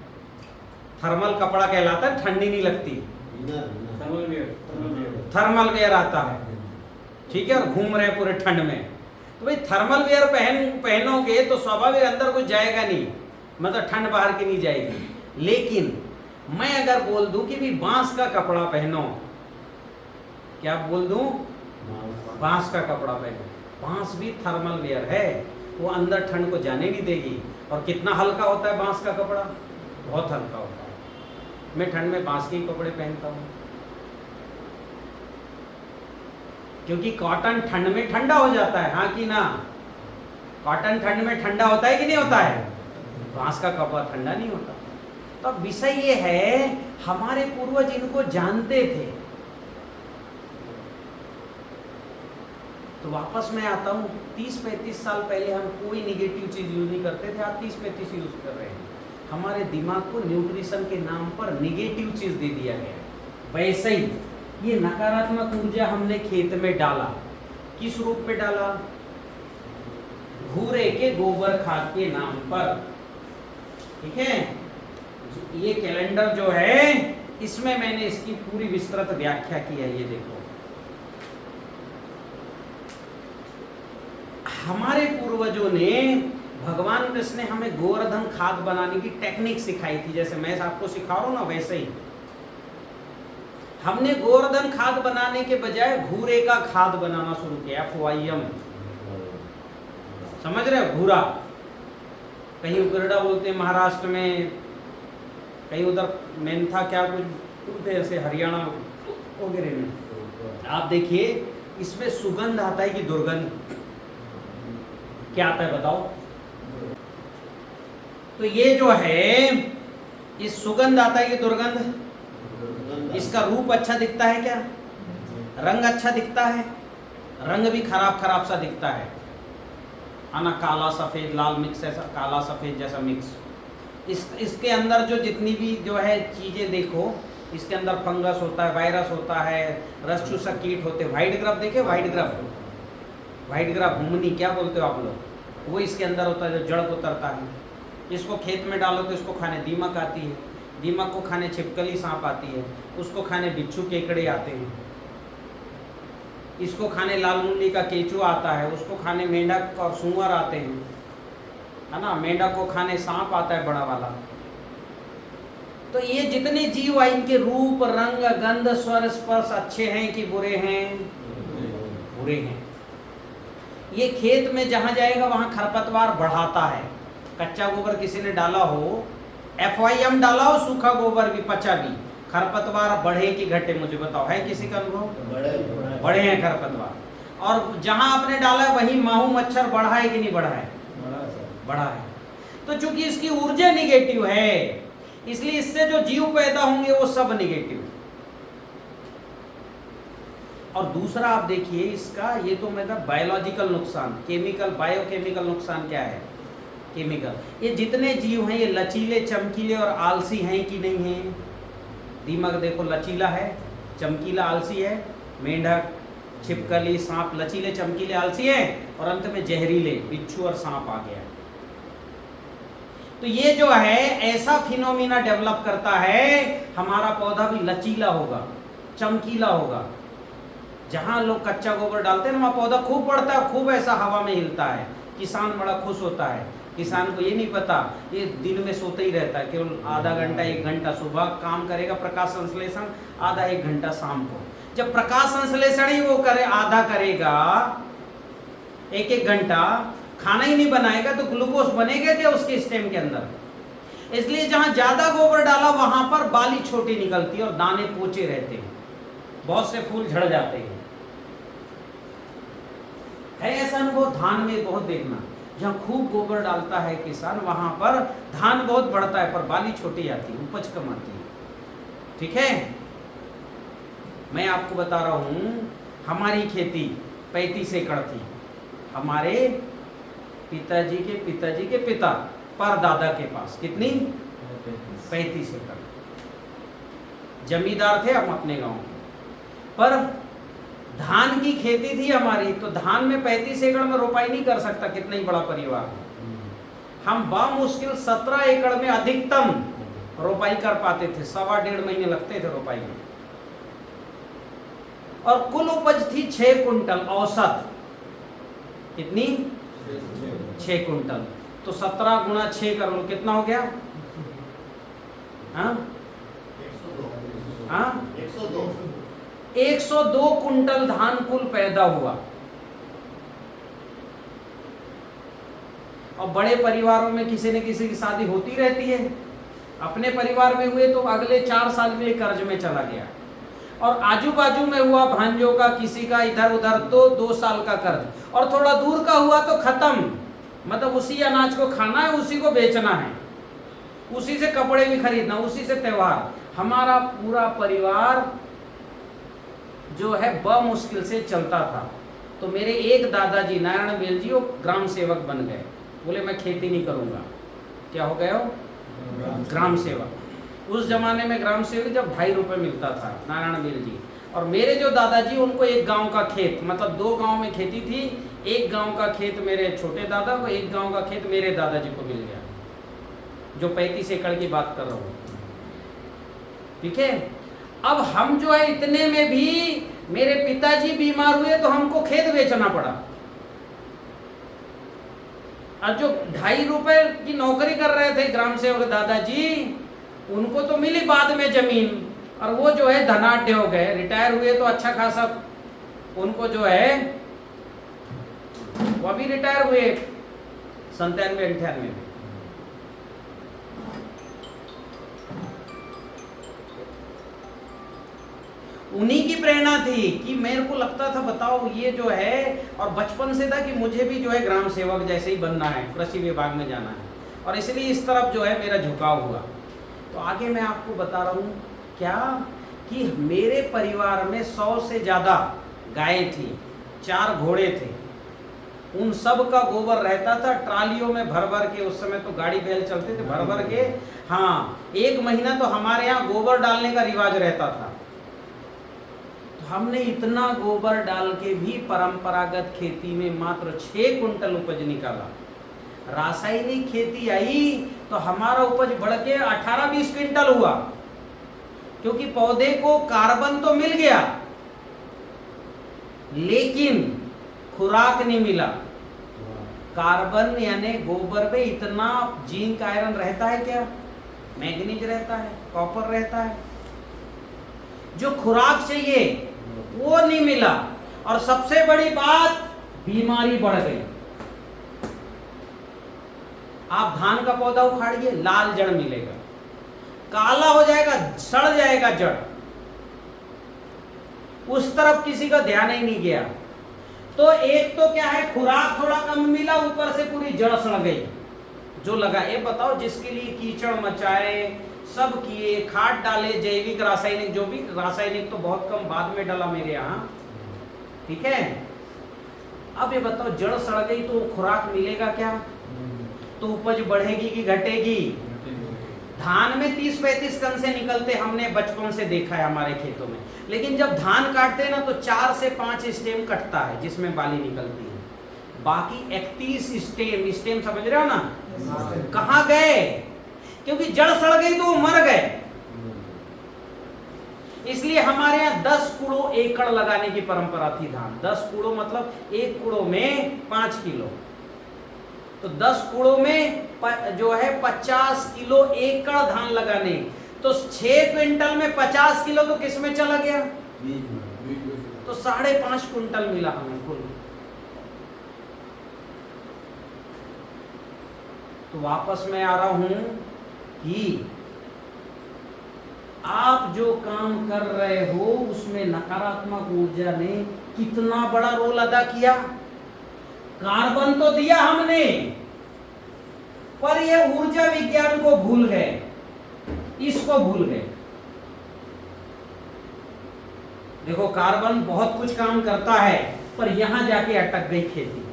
थर्मल कपड़ा कहलाता है, ठंडी नहीं लगती। थर्मल वेयर थर्मल वेयर आता है, ठीक है, और घूम रहे पूरे ठंड में। तो भाई थर्मल वेयर पहनोगे तो स्वाभाविक अंदर कुछ जाएगा नहीं, मतलब ठंड बाहर की नहीं जाएगी। लेकिन मैं अगर बोल दूं कि भी बांस का कपड़ा पहनो, क्या बोल दूं? बांस का कपड़ा पहनो। बांस भी थर्मल वेयर है, वो अंदर ठंड को जाने नहीं देगी। और कितना हल्का होता है बांस का कपड़ा, बहुत हल्का होता है। मैं ठंड में बांस के ही कपड़े पहनता हूँ, क्योंकि कॉटन ठंड में ठंडा हो जाता है, हाँ कि ना? कॉटन ठंड में ठंडा होता है कि नहीं होता है? बांस का कपड़ा ठंडा नहीं होता। तो अब विषय ये है, हमारे पूर्वज इनको जानते थे। तो वापस मैं आता हूँ, 30-35 साल पहले हम कोई निगेटिव चीज यूज नहीं करते थे, आप 30-35 यूज कर रहे हैं। हमारे दिमाग को न्यूट्रिशन के नाम पर निगेटिव चीज दे दिया गया। वैसे ही ये नकारात्मक ऊर्जा हमने खेत में डाला, किस रूप में डाला? घूरे के गोबर खाद के नाम पर, ठीक है। ये कैलेंडर जो है, इसमें मैंने इसकी पूरी विस्तृत व्याख्या की है। ये देखो, हमारे पूर्वजों ने, भगवान कृष्ण ने हमें गोवर्धन खाद बनाने की टेक्निक सिखाई थी। जैसे मैं आपको सिखा रहा हूं ना, वैसे ही हमने गोवर्धन खाद बनाने के बजाय घूरे का खाद बनाना शुरू किया। FYM, समझ रहे हो? घूरा, कहीं उगरडा बोलते हैं महाराष्ट्र में, कहीं उधर मेंथा क्या कुछ बोलते हैं, ऐसे हरियाणा वगैरह में। आप देखिए, इसमें सुगंध आता है कि दुर्गंध? क्या आता है बताओ? तो ये जो है, इस सुगंध आता है कि दुर्गंध? इसका रूप अच्छा दिखता है क्या? रंग अच्छा दिखता है? रंग भी खराब खराब सा दिखता है ना, काला सफेद लाल मिक्स, ऐसा काला सफेद जैसा मिक्स। इसके अंदर जो जितनी भी जो है चीजें देखो, इसके अंदर फंगस होता है, वायरस होता है, रस चूसक कीट होते हैं। व्हाइट ग्रब देखे? व्हाइट ग्रब हुमनी क्या बोलते हो आप लोग, वो इसके अंदर होता है, जो जड़ को उतरता है। इसको खेत में डालो तो इसको खाने दीमक आती है, दीमक को खाने छिपकली सांप आती है, उसको खाने बिच्छू केकड़े आते हैं, इसको खाने लाल मुंडी का केचुआ आता है, उसको खाने मेंढक और सूअर आते हैं, है ना। मेंढक को खाने सांप आता है बड़ा वाला। तो ये जितने जीव हैं, इनके रूप रंग गंध स्वर स्पर्श अच्छे हैं कि बुरे हैं? बुरे हैं। ये खेत में जहां जाएगा वहां खरपतवार बढ़ाता है। कच्चा गोबर किसी ने डाला हो, FYM डाला हो, सूखा गोबर भी, पचा भी, खरपतवार बढ़े कि घटे? मुझे बताओ, है किसी का अनुभव? बढ़े हैं खरपतवार। और जहां आपने डाला है वहीं माहू मच्छर बढ़ा है कि नहीं बढ़ा है? बढ़ा है। तो चूंकि इसकी ऊर्जा निगेटिव है, इसलिए इससे जो जीव पैदा होंगे वो सब निगेटिव। और दूसरा आप देखिए इसका, ये तो मतलब बायोलॉजिकल नुकसान, केमिकल, बायोकेमिकल नुकसान क्या है? केमिकल। ये जितने जीव हैं, ये लचीले, चमकीले और आलसी हैं कि नहीं हैं? दीमक देखो लचीला है, चमकीला, आलसी है। मेंढक, छिपकली, सांप लचीले, चमकीले, आलसी हैं, और अंत में जहरीले, बिच्छू और सांप आ गया। तो ये जो है ऐसा फिनोमिना डेवलप करता है, हमारा पौधा भी लचीला होगा, चमकीला होगा। जहां लोग कच्चा गोबर डालते हैं ना, वहां पौधा खूब बढ़ता है, खूब ऐसा हवा में हिलता है, किसान बड़ा खुश होता है। किसान को ये नहीं पता, ये दिन में सोते ही रहता है, केवल आधा घंटा 1 घंटा सुबह काम करेगा प्रकाश संश्लेषण, आधा 1 घंटा शाम को। जब प्रकाश संश्लेषण ही वो करे, आधा करेगा 1-1 घंटा, खाना ही नहीं बनाएगा तो ग्लूकोज बनेगा क्या उसके स्टेम के अंदर? इसलिए जहां ज्यादा गोबर डाला वहां पर बाली छोटी निकलती है और दाने पोचे रहते हैं, बहुत से फूल झड़ जाते हैं। है ऐसा अनुभव? धान में बहुत देखना, जहां खूब गोबर डालता है किसान, वहां पर धान बहुत बढ़ता है पर बाली छोटी आती है, उपज कम आती है। ठीक है, मैं आपको बता रहा हूं, हमारी खेती 35 एकड़ थी। हमारे पिताजी के पिता पर दादा के पास कितनी? 35 एकड़। जमींदार थे हम अपने गांव के, पर धान की खेती थी हमारी, तो धान में 35 एकड़ में रोपाई नहीं कर सकता, कितना ही बड़ा परिवार है। हम बामुश्किल 17 एकड़ में अधिकतम, रोपाई कर पाते थे, 1.25 महीने लगते थे रोपाई में। और कुल उपज थी 6 कुंटल औसत। कितनी? 6 कुंटल। तो 17 गुणा 6 कर लो, कितना हो गया? हाँ 102 कुंटल धान कुल पैदा हुआ। और बड़े परिवारों में किसी न किसी की शादी होती रहती है। अपने परिवार में हुए तो अगले 4 साल के लिए कर्ज में चला गया, और आजू बाजू में हुआ भांजों का, किसी का इधर उधर, तो 2 साल का कर्ज, और थोड़ा दूर का हुआ तो खत्म। मतलब उसी अनाज को खाना है, उसी को बेचना है, उसी से कपड़े भी खरीदना, उसी से त्योहार। हमारा पूरा परिवार जो है बमुश्किल से चलता था। तो मेरे एक दादाजी नारायण बेल जी वो ग्राम सेवक बन गए। बोले मैं खेती नहीं करूंगा। क्या हो गया? ग्राम सेवक। उस जमाने में ग्राम सेवक जब 2.5 रुपये मिलता था, नारायण बेल जी। और मेरे जो दादाजी, उनको एक गांव का खेत, मतलब 2 गांव में खेती थी, एक गांव का खेत मेरे छोटे दादा को, एक गांव का खेत मेरे दादाजी को मिल गया, जो 35 एकड़ की बात कर रहा हूँ। ठीक है। अब हम जो है इतने में भी मेरे पिताजी बीमार हुए तो हमको खेत बेचना पड़ा। और जो 2.5 रुपए की नौकरी कर रहे थे ग्राम सेवक दादाजी, उनको तो मिली बाद में जमीन, और वो जो है धनाढ्य हो गए, रिटायर हुए तो अच्छा खासा उनको जो है, वो अभी रिटायर हुए 97-98 में। उन्हीं की प्रेरणा थी कि मेरे को लगता था बताओ ये जो है, और बचपन से था कि मुझे भी जो है ग्राम सेवक जैसे ही बनना है, कृषि विभाग में जाना है, और इसलिए इस तरफ जो है मेरा झुकाव हुआ। तो आगे मैं आपको बता रहा हूँ क्या कि मेरे परिवार में 100 से ज़्यादा गायें थी, 4 घोड़े थे। उन सब का गोबर रहता था ट्रालियों में भर भर के। उस समय तो गाड़ी बैल चलते थे, भर भर के। हाँ, 1 महीना तो हमारे यहाँ गोबर डालने का रिवाज रहता था। हमने इतना गोबर डाल के भी परंपरागत खेती में मात्र 6 कुंटल उपज निकाला। रासायनिक खेती आई तो हमारा उपज बढ़ के 18-20 क्विंटल हुआ, क्योंकि पौधे को कार्बन तो मिल गया लेकिन खुराक नहीं मिला। कार्बन यानी गोबर में इतना जिंक आयरन रहता है क्या? मैग्नीज रहता है, कॉपर रहता है, जो खुराक चाहिए वो नहीं मिला। और सबसे बड़ी बात, बीमारी बढ़ गई। आप धान का पौधा उखाड़िए, लाल जड़ मिलेगा, काला हो जाएगा, सड़ जाएगा जड़। उस तरफ किसी का ध्यान ही नहीं गया। तो एक तो क्या है, खुराक थोड़ा कम मिला, ऊपर से पूरी जड़ सड़ गई। जो लगा, ये बताओ, जिसके लिए कीचड़ मचाए, सब किए, खाद डाले, जैविक रासायनिक, जो भी रासायनिक तो बहुत कम बाद में डाला मेरे यहाँ। ठीक है। अब ये बताओ, जड़ सड़ गई तो खुराक मिलेगा क्या? तो उपज बढ़ेगी कि घटेगी? धान में 30-35 टन से निकलते, हमने बचपन से देखा है हमारे खेतों में। लेकिन जब धान काटते हैं ना तो 4 से 5 स्टेम कटता है जिसमें बाली निकलती है। बाकी 31 स्टेम समझ रहे हो ना, कहाँ गए? क्योंकि जड़ सड़ गई तो वो मर गए। इसलिए हमारे यहाँ 10 कूड़ो एकड़ लगाने की परंपरा थी धान। 10 कूड़ो मतलब 1 कूड़ो में 5 किलो, तो 10 कूड़ों में जो है 50 किलो एकड़ धान लगाने। तो 6 क्विंटल में 50 किलो तो किस में चला गया? तो 5.5 कुंटल मिला हमें कुल। तो वापस मैं आ रहा हूं कि आप जो काम कर रहे हो उसमें नकारात्मक ऊर्जा ने कितना बड़ा रोल अदा किया। कार्बन तो दिया हमने, पर यह ऊर्जा विज्ञान को भूल गए, इसको भूल गए। देखो, कार्बन बहुत कुछ काम करता है, पर यहां जाके अटक गई खेती।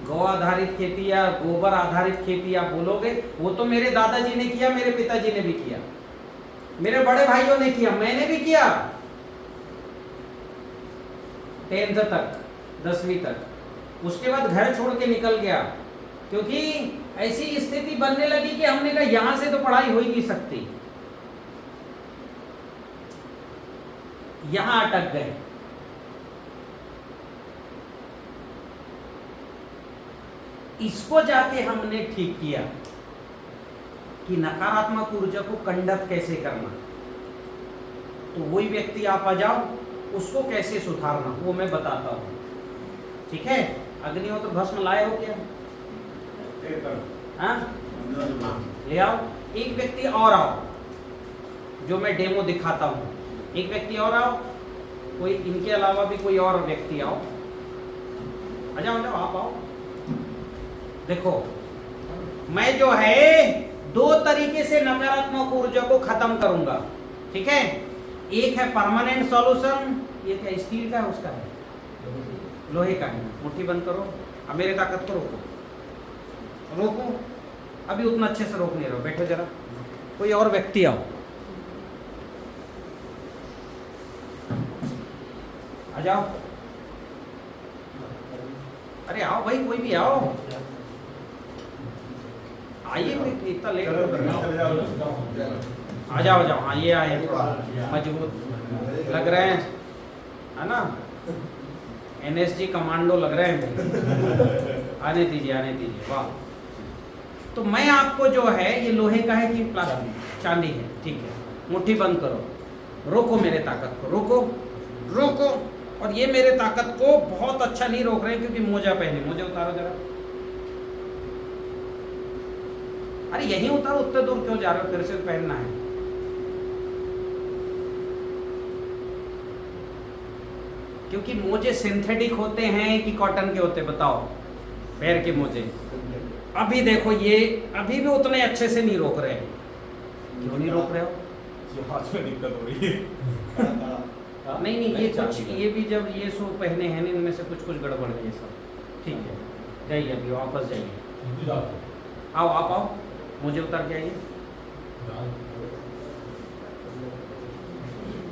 गौ आधारित खेती या गोबर आधारित खेती आप बोलोगे, वो तो मेरे दादाजी ने किया, मेरे पिताजी ने भी किया, मेरे बड़े भाइयों ने किया, मैंने भी किया 10th तक, 10वीं तक। उसके बाद घर छोड़ के निकल गया, क्योंकि ऐसी स्थिति बनने लगी कि हमने कहा यहां से तो पढ़ाई हो ही नहीं सकती, यहां अटक गए। इसको जाके हमने ठीक किया कि नकारात्मक ऊर्जा को कंडक्ट कैसे करना। तो वही व्यक्ति आप आ जाओ, उसको कैसे सुधारना वो मैं बताता हूं, ठीक है। अग्निहोत्र भस्म लाए हो क्या? हाँ, ले आओ। एक व्यक्ति और आओ, जो मैं डेमो दिखाता हूं। एक व्यक्ति और आओ, कोई इनके अलावा भी कोई और व्यक्ति आओ। आ जाओ, आ जाओ, आप आओ। देखो, मैं जो है 2 तरीके से नकारात्मक ऊर्जा को खत्म करूंगा, ठीक है। एक है परमानेंट सॉल्यूशन, ये क्या स्टील का है, उसका है, लोहे का है। मुट्ठी बंद करो, अब मेरे ताकत को रोको, रोको। अभी उतना अच्छे से रोक नहीं रहो, बैठो जरा। कोई और व्यक्ति आओ, आ जाओ। अरे आओ भाई, कोई भी आओ, आइए भाई, इतना लेट आ जाओ, जाओ। हाँ, ये आए, मजबूत लग रहे हैं, है ना, NSG कमांडो लग रहे हैं। आने दीजिए, आने दीजिए। वाह। तो मैं आपको जो है, ये लोहे का है कि प्लास्टिक, चांदी है, ठीक है। मुट्ठी बंद करो, रोको मेरे ताकत को, रोको, रोको। और ये मेरे ताकत को बहुत अच्छा नहीं रोक रहे क्योंकि मोजा पहने। मोजा उतारो जरा। अरे यहीं उतारो, उतने दूर क्यों जा रहे हो, फिर से पहनना है। क्योंकि मोजे सिंथेटिक होते हैं कि कॉटन के होते, बताओ, पैर के मोजे। अभी देखो, ये अभी भी उतने अच्छे से नहीं रोक रहे। क्यों नहीं रोक रहे हो? हाथ में दिक्कत हो रही है। नहीं नहीं, ये कुछ, ये भी जब ये सो पहने हैं ना, इनमें से कुछ कुछ गड़बड़ है ये सब, ठीक है। जाइए, अभी वापस जाइए। आओ, आप आओ, मुझे उतार के आइए।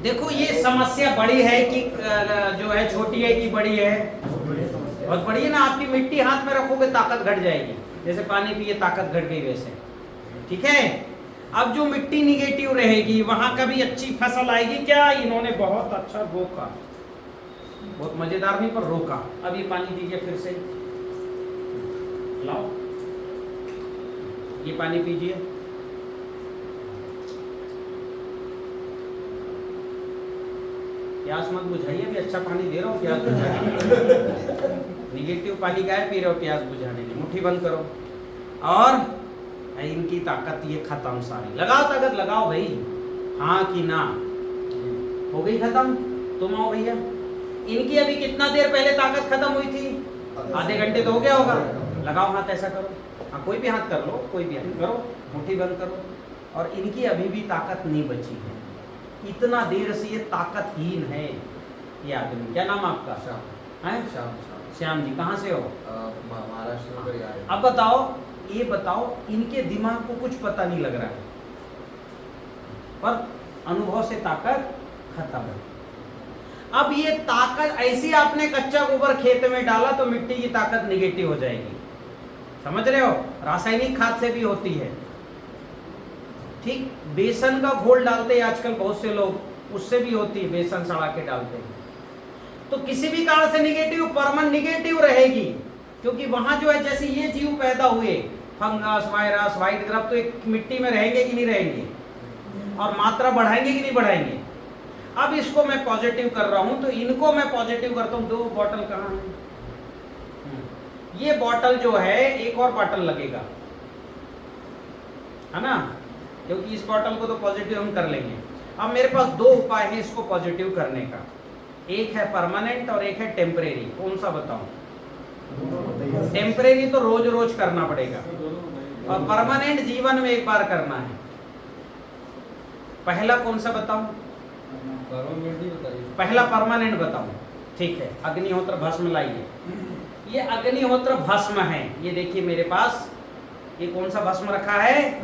देखो, ये समस्या बड़ी है कि जो है छोटी है कि बड़ी है? बहुत बड़ी है ना। आपकी मिट्टी हाथ में रखोगे ताकत घट जाएगी, जैसे पानी पिए ताकत घट गई वैसे, ठीक है। अब जो मिट्टी निगेटिव रहेगी वहां कभी अच्छी फसल आएगी क्या? इन्होंने बहुत अच्छा रोका, बहुत मजेदार नहीं पर रोका। अब ये पानी दीजिए फिर से, लाओ, ये पानी पीजिए। प्यास मत बुझाइए, अभी अच्छा पानी दे रहा हूँ, प्यास बुझाने। निगेटिव पानी का है, पी रहे हो प्यास बुझाने के। मुट्ठी बंद करो, और इनकी ताकत ये खत्म सारी। लगाओ ताकत, लगाओ भाई, हाँ कि ना? हो गई खत्म? तुम आओ भैया। इनकी अभी कितना देर पहले ताकत खत्म हुई थी? आधे घंटे तो हो गया होगा। लगाओ हाथ, ऐसा करो। हाँ, कोई भी हाथ कर लो, कोई भी हाथ करो, मुट्ठी बंद करो। और इनकी अभी भी ताकत नहीं बची है, इतना देर से ये ताकतहीन है ये आदमी। क्या नाम आपका? श्याम है? श्याम जी, कहाँ से हो? महाराष्ट्र। अब बताओ, ये बताओ, इनके दिमाग को कुछ पता नहीं लग रहा है, पर अनुभव से ताकत खत्म है। अब ये ताकत ऐसी, आपने कच्चा गोबर खेत में डाला तो मिट्टी की ताकत निगेटिव हो जाएगी, समझ रहे हो? रासायनिक खाद से भी होती है, ठीक। बेसन का घोल डालते हैं आजकल बहुत से लोग, उससे भी होती है, बेसन सड़ा के डालते हैं। तो किसी भी कारण से निगेटिव, परमानेंट निगेटिव रहेगी, क्योंकि वहां जो है, जैसे ये जीव पैदा हुए, फंगस, वायरस, व्हाइट ग्रब, तो एक मिट्टी में रहेंगे कि नहीं रहेंगे, और मात्रा बढ़ाएंगे कि नहीं बढ़ाएंगे। अब इसको मैं पॉजिटिव कर रहा हूं, तो इनको मैं पॉजिटिव करता हूं। 2 बॉटल कहाँ है? ये बॉटल जो है, एक और बॉटल लगेगा, है ना, क्योंकि इस बॉटल को तो पॉजिटिव हम कर लेंगे। अब मेरे पास 2 उपाय है इसको पॉजिटिव करने का, एक है परमानेंट और एक है टेम्परेरी। कौन सा बताऊं? टेम्परेरी तो रोज रोज करना पड़ेगा, और परमानेंट जीवन में एक बार करना है। पहला कौन सा बताऊं? पहला परमानेंट बताऊं, ठीक है। अग्निहोत्र भस्म लाइए। ये अग्निहोत्र भस्म है, ये देखिए मेरे पास, ये कौन सा भस्म रखा है?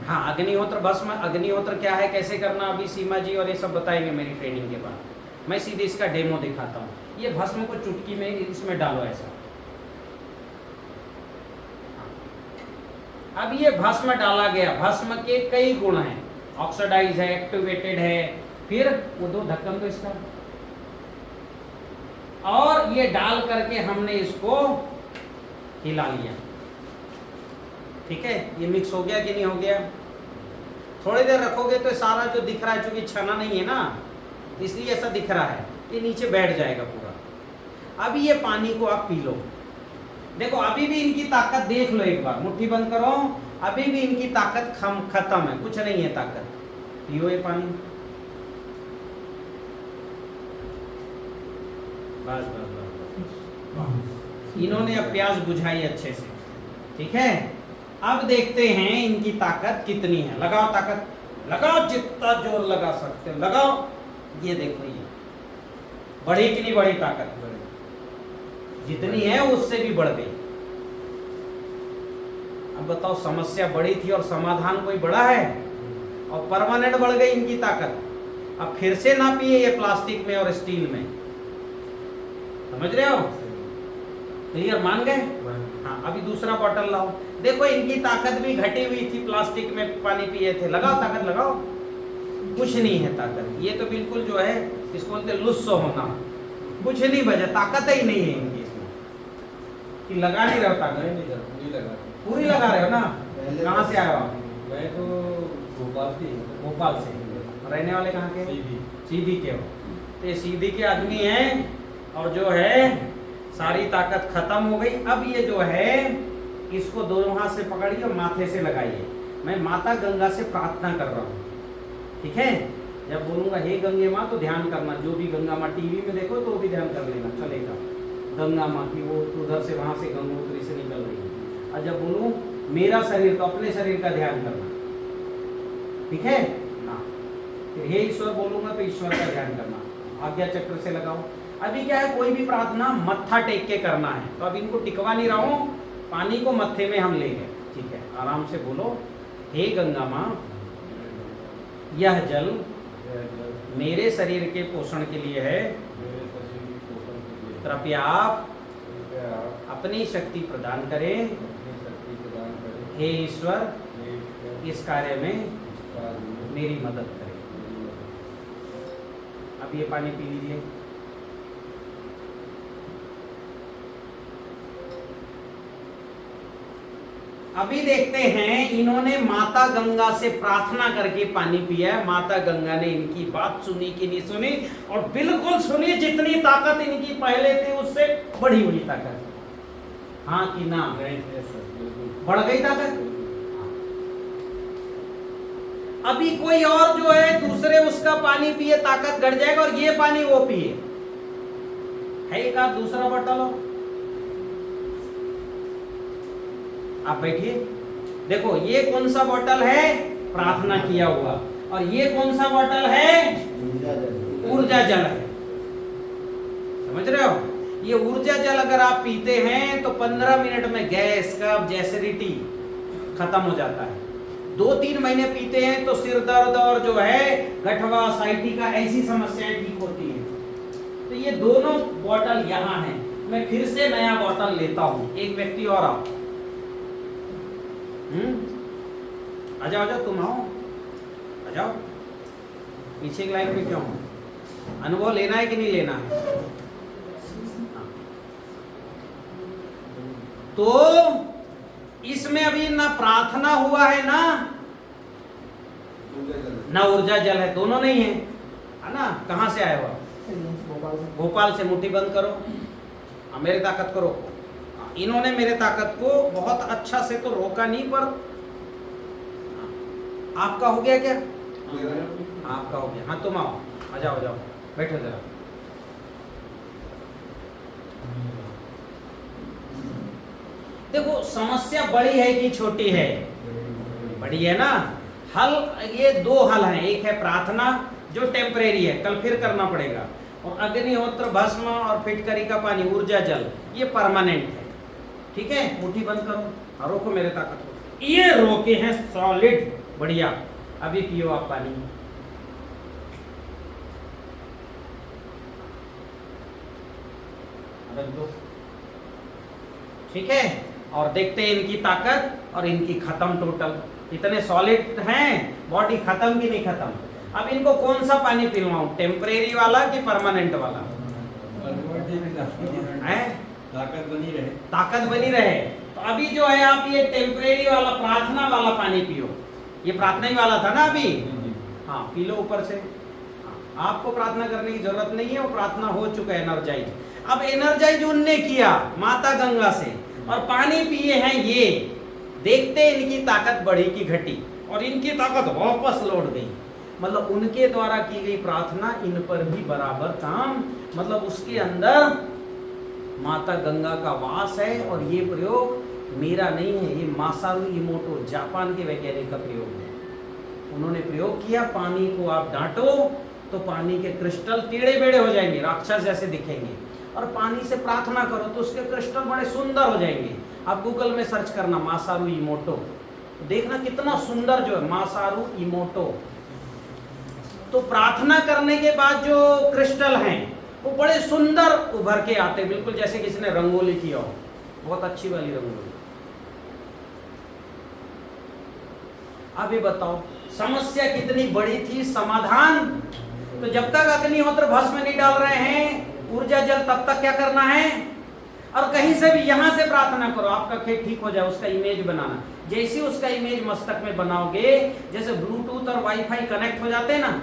हाँ, अग्निहोत्र भस्म। अग्निहोत्र क्या है, कैसे करना, अभी सीमा जी और ये सब बताएंगे मेरी ट्रेनिंग के बाद। मैं सीधे इसका डेमो दिखाता हूँ। ये भस्म को चुटकी में इसमें डालो, ऐसा अब ये भस्म डाला गया, भस्म के कई गुण हैं, ऑक्सीडाइज है, एक्टिवेटेड है, फिर वो दो ढक्कन तो इसका, और ये डाल करके हमने इसको हिला लिया। ठीक है, ये मिक्स हो गया कि नहीं हो गया? थोड़ी देर रखोगे तो सारा जो दिख रहा है, चूंकि छना नहीं है ना, इसलिए ऐसा दिख रहा है, ये नीचे बैठ जाएगा पूरा। अभी ये पानी को आप पी लो। देखो अभी भी इनकी ताकत देख लो एक बार, मुट्ठी बंद करो, अभी भी इनकी ताकत खत्म है, कुछ नहीं है ताकत। पियो ये पानी, बस बस बस। इन्होंने अब प्यास बुझाई अच्छे से। ठीक है, अब देखते हैं इनकी ताकत कितनी है। लगाओ ताकत, लगाओ जितना जोर लगा सकते हो लगाओ। ये देखो ये बढ़ी कि नहीं बढ़ी ताकत? जितनी है उससे भी बढ़ गई। अब बताओ, समस्या बड़ी थी और समाधान कोई बड़ा है, और परमानेंट बढ़ गई इनकी ताकत। अब फिर से ना पिए ये प्लास्टिक में और स्टील में, समझ रहे हो? क्लियर, मान गए? हाँ, अभी दूसरा बॉटल लाओ। देखो इनकी ताकत भी घटी हुई थी, प्लास्टिक में पानी पिए थे। लगाओ ताकत, लगाओ, कुछ नहीं है ताकत। ये तो बिल्कुल जो है इसको बोलते लुस्सो होना, कुछ नहीं बचा, ताकत ही नहीं है इनकी इसमें। कि लगा नहीं रहे हो ताकत? पूरी लगा रहे हो ना? कहाँ से आए हो आप? मैं तो भोपाल से। भोपाल से। रहने वाले कहाँ के? सीधी के हो। तो ये सीधी के आदमी हैं, और जो है सारी ताकत खत्म हो गई। अब ये जो है इसको दोनों हाथ से पकड़िए और माथे से लगाइए। मैं माता गंगा से प्रार्थना कर रहा हूँ। ठीक है, जब बोलूँगा हे गंगे माँ तो ध्यान करना, जो भी गंगा माँ टीवी में देखो तो भी ध्यान कर लेना, चलेगा। गंगा माँ की वो उधर से वहाँ से गंगोत्री से निकल रही है। और जब बोलूँ मेरा शरीर, तो अपने शरीर का ध्यान करना। ठीक है, हाँ। फिर हे ईश्वर बोलूँगा तो ईश्वर का ध्यान करना। आज्ञा चक्र से लगाओ। अभी क्या है, कोई भी प्रार्थना मत्था टेक के करना है, तो अब इनको टिकवा नहीं रहा हूँ, पानी को मत्थे में हम ले गए। ठीक है, आराम से बोलो, हे गंगा माँ, यह जल मेरे शरीर के पोषण के लिए है, कृपया आप अपनी शक्ति प्रदान करें। हे ईश्वर, इस कार्य में मेरी मदद करें। अब ये पानी पी लीजिए। अभी देखते हैं, इन्होंने माता गंगा से प्रार्थना करके पानी पिया है। माता गंगा ने इनकी बात सुनी कि नहीं सुनी? और बिल्कुल सुनी। जितनी ताकत इनकी पहले थी उससे बढ़ी हुई ताकत। हाँ कि ना? बढ़ गई ताकत। अभी कोई और जो है दूसरे उसका पानी पिए, ताकत घट जाएगा, और ये पानी वो पिए। है एक आध दूसरा बॉटल हो, आप बैठिए। देखो ये कौन सा बॉटल है? प्रार्थना किया हुआ। और ये कौन सा बॉटल है? ऊर्जा जल है। समझ रहे हो? ये ऊर्जा जल अगर आप पीते हैं तो 15 मिनट में गैस, कब्ज, एसिडिटी खत्म हो जाता है। 2-3 महीने पीते हैं तो सिर दर्द और जो है गठवा, साइटिका, ऐसी समस्याएं ठीक होती हैं। तो ये दोनों बॉटल यहाँ हैं। मैं फिर से नया बॉटल लेता हूँ। एक व्यक्ति और आओ। आ जाओ, आ जाओ, तुम आओ, आ जाओ। पीछे की लाइन में क्यों? अनुभव लेना है कि नहीं लेना है? तो इसमें अभी ना प्रार्थना हुआ है ना ऊर्जा जल है, दोनों नहीं है, है ना? कहाँ से आए हो आप? भोपाल से। मुट्ठी बंद करो, मेरे ताकत को रोको। इन्होंने मेरे ताकत को बहुत अच्छा से तो रोका नहीं, पर आपका हो गया क्या? आपका हो गया। हाँ तुम आओ, आ जाओ, जाओ, बैठो जरा। देखो समस्या बड़ी है कि छोटी है? बड़ी है ना। हल, ये 2 हल हैं। एक है प्रार्थना जो टेम्परेरी है, कल फिर करना पड़ेगा, और अग्निहोत्र, भस्म और फिटकरी का पानी, ऊर्जा जल, ये परमानेंट है। ठीक है, मुट्ठी बंद करो, रोको मेरे ताकत को। ये रोके हैं सॉलिड, बढ़िया। अभी पियो आप पानी। रख दो। ठीक है, और देखते हैं इनकी ताकत और इनकी खत्म टोटल। इतने सॉलिड हैं, बॉडी खत्म की नहीं खत्म। अब इनको कौन सा पानी पिलवाऊं, टेम्परेरी वाला कि परमानेंट वाला? हैं? ताकत बनी रहे। ताकत बनी रहे। तो अभी जो है आप ये टेम्परेरी वाला प्रार्थना वाला पानी पियो। ये प्रार्थना ही वाला था ना अभी। हाँ, पी लो ऊपर से। आपको प्रार्थना करने की जरूरत नहीं है, वो प्रार्थना हो चुका है एनर्जाइज। अब एनर्जाइज उनने किया माता गंगा से और पानी पिए हैं ये, देखते इनकी ताकत बढ़ी की घटी और इनकी ताकत वापस लौट गई। मतलब उनके द्वारा की गई प्रार्थना इन पर भी बराबर काम, मतलब उसके अंदर माता गंगा का वास है। और ये प्रयोग मेरा नहीं है, ये मासारू इमोटो जापान के वैज्ञानिक का प्रयोग है। उन्होंने प्रयोग किया, पानी को आप डांटो तो पानी के क्रिस्टल टेढ़े बेढ़े हो जाएंगे, राक्षस जैसे दिखेंगे, और पानी से प्रार्थना करो तो उसके क्रिस्टल बड़े सुंदर हो जाएंगे। आप गूगल में सर्च करना मासारू इमोटो, तो देखना कितना सुंदर जो है मासारू इमोटो। तो प्रार्थना करने के बाद जो क्रिस्टल हैं वो बड़े सुंदर उभर के आते, बिल्कुल जैसे किसी ने रंगोली किया हो, बहुत अच्छी वाली रंगोली। अभी बताओ समस्या कितनी बड़ी थी, समाधान। तो जब तक अग्निहोत्र भस्म नहीं डाल रहे हैं ऊर्जा जल, तब तक क्या करना है? और कहीं से भी यहां से प्रार्थना करो आपका खेत ठीक हो जाए, उसका इमेज बनाना। जैसे ही उसका इमेज मस्तक में बनाओगे, जैसे ब्लूटूथ और वाईफाई कनेक्ट हो जाते हैं ना,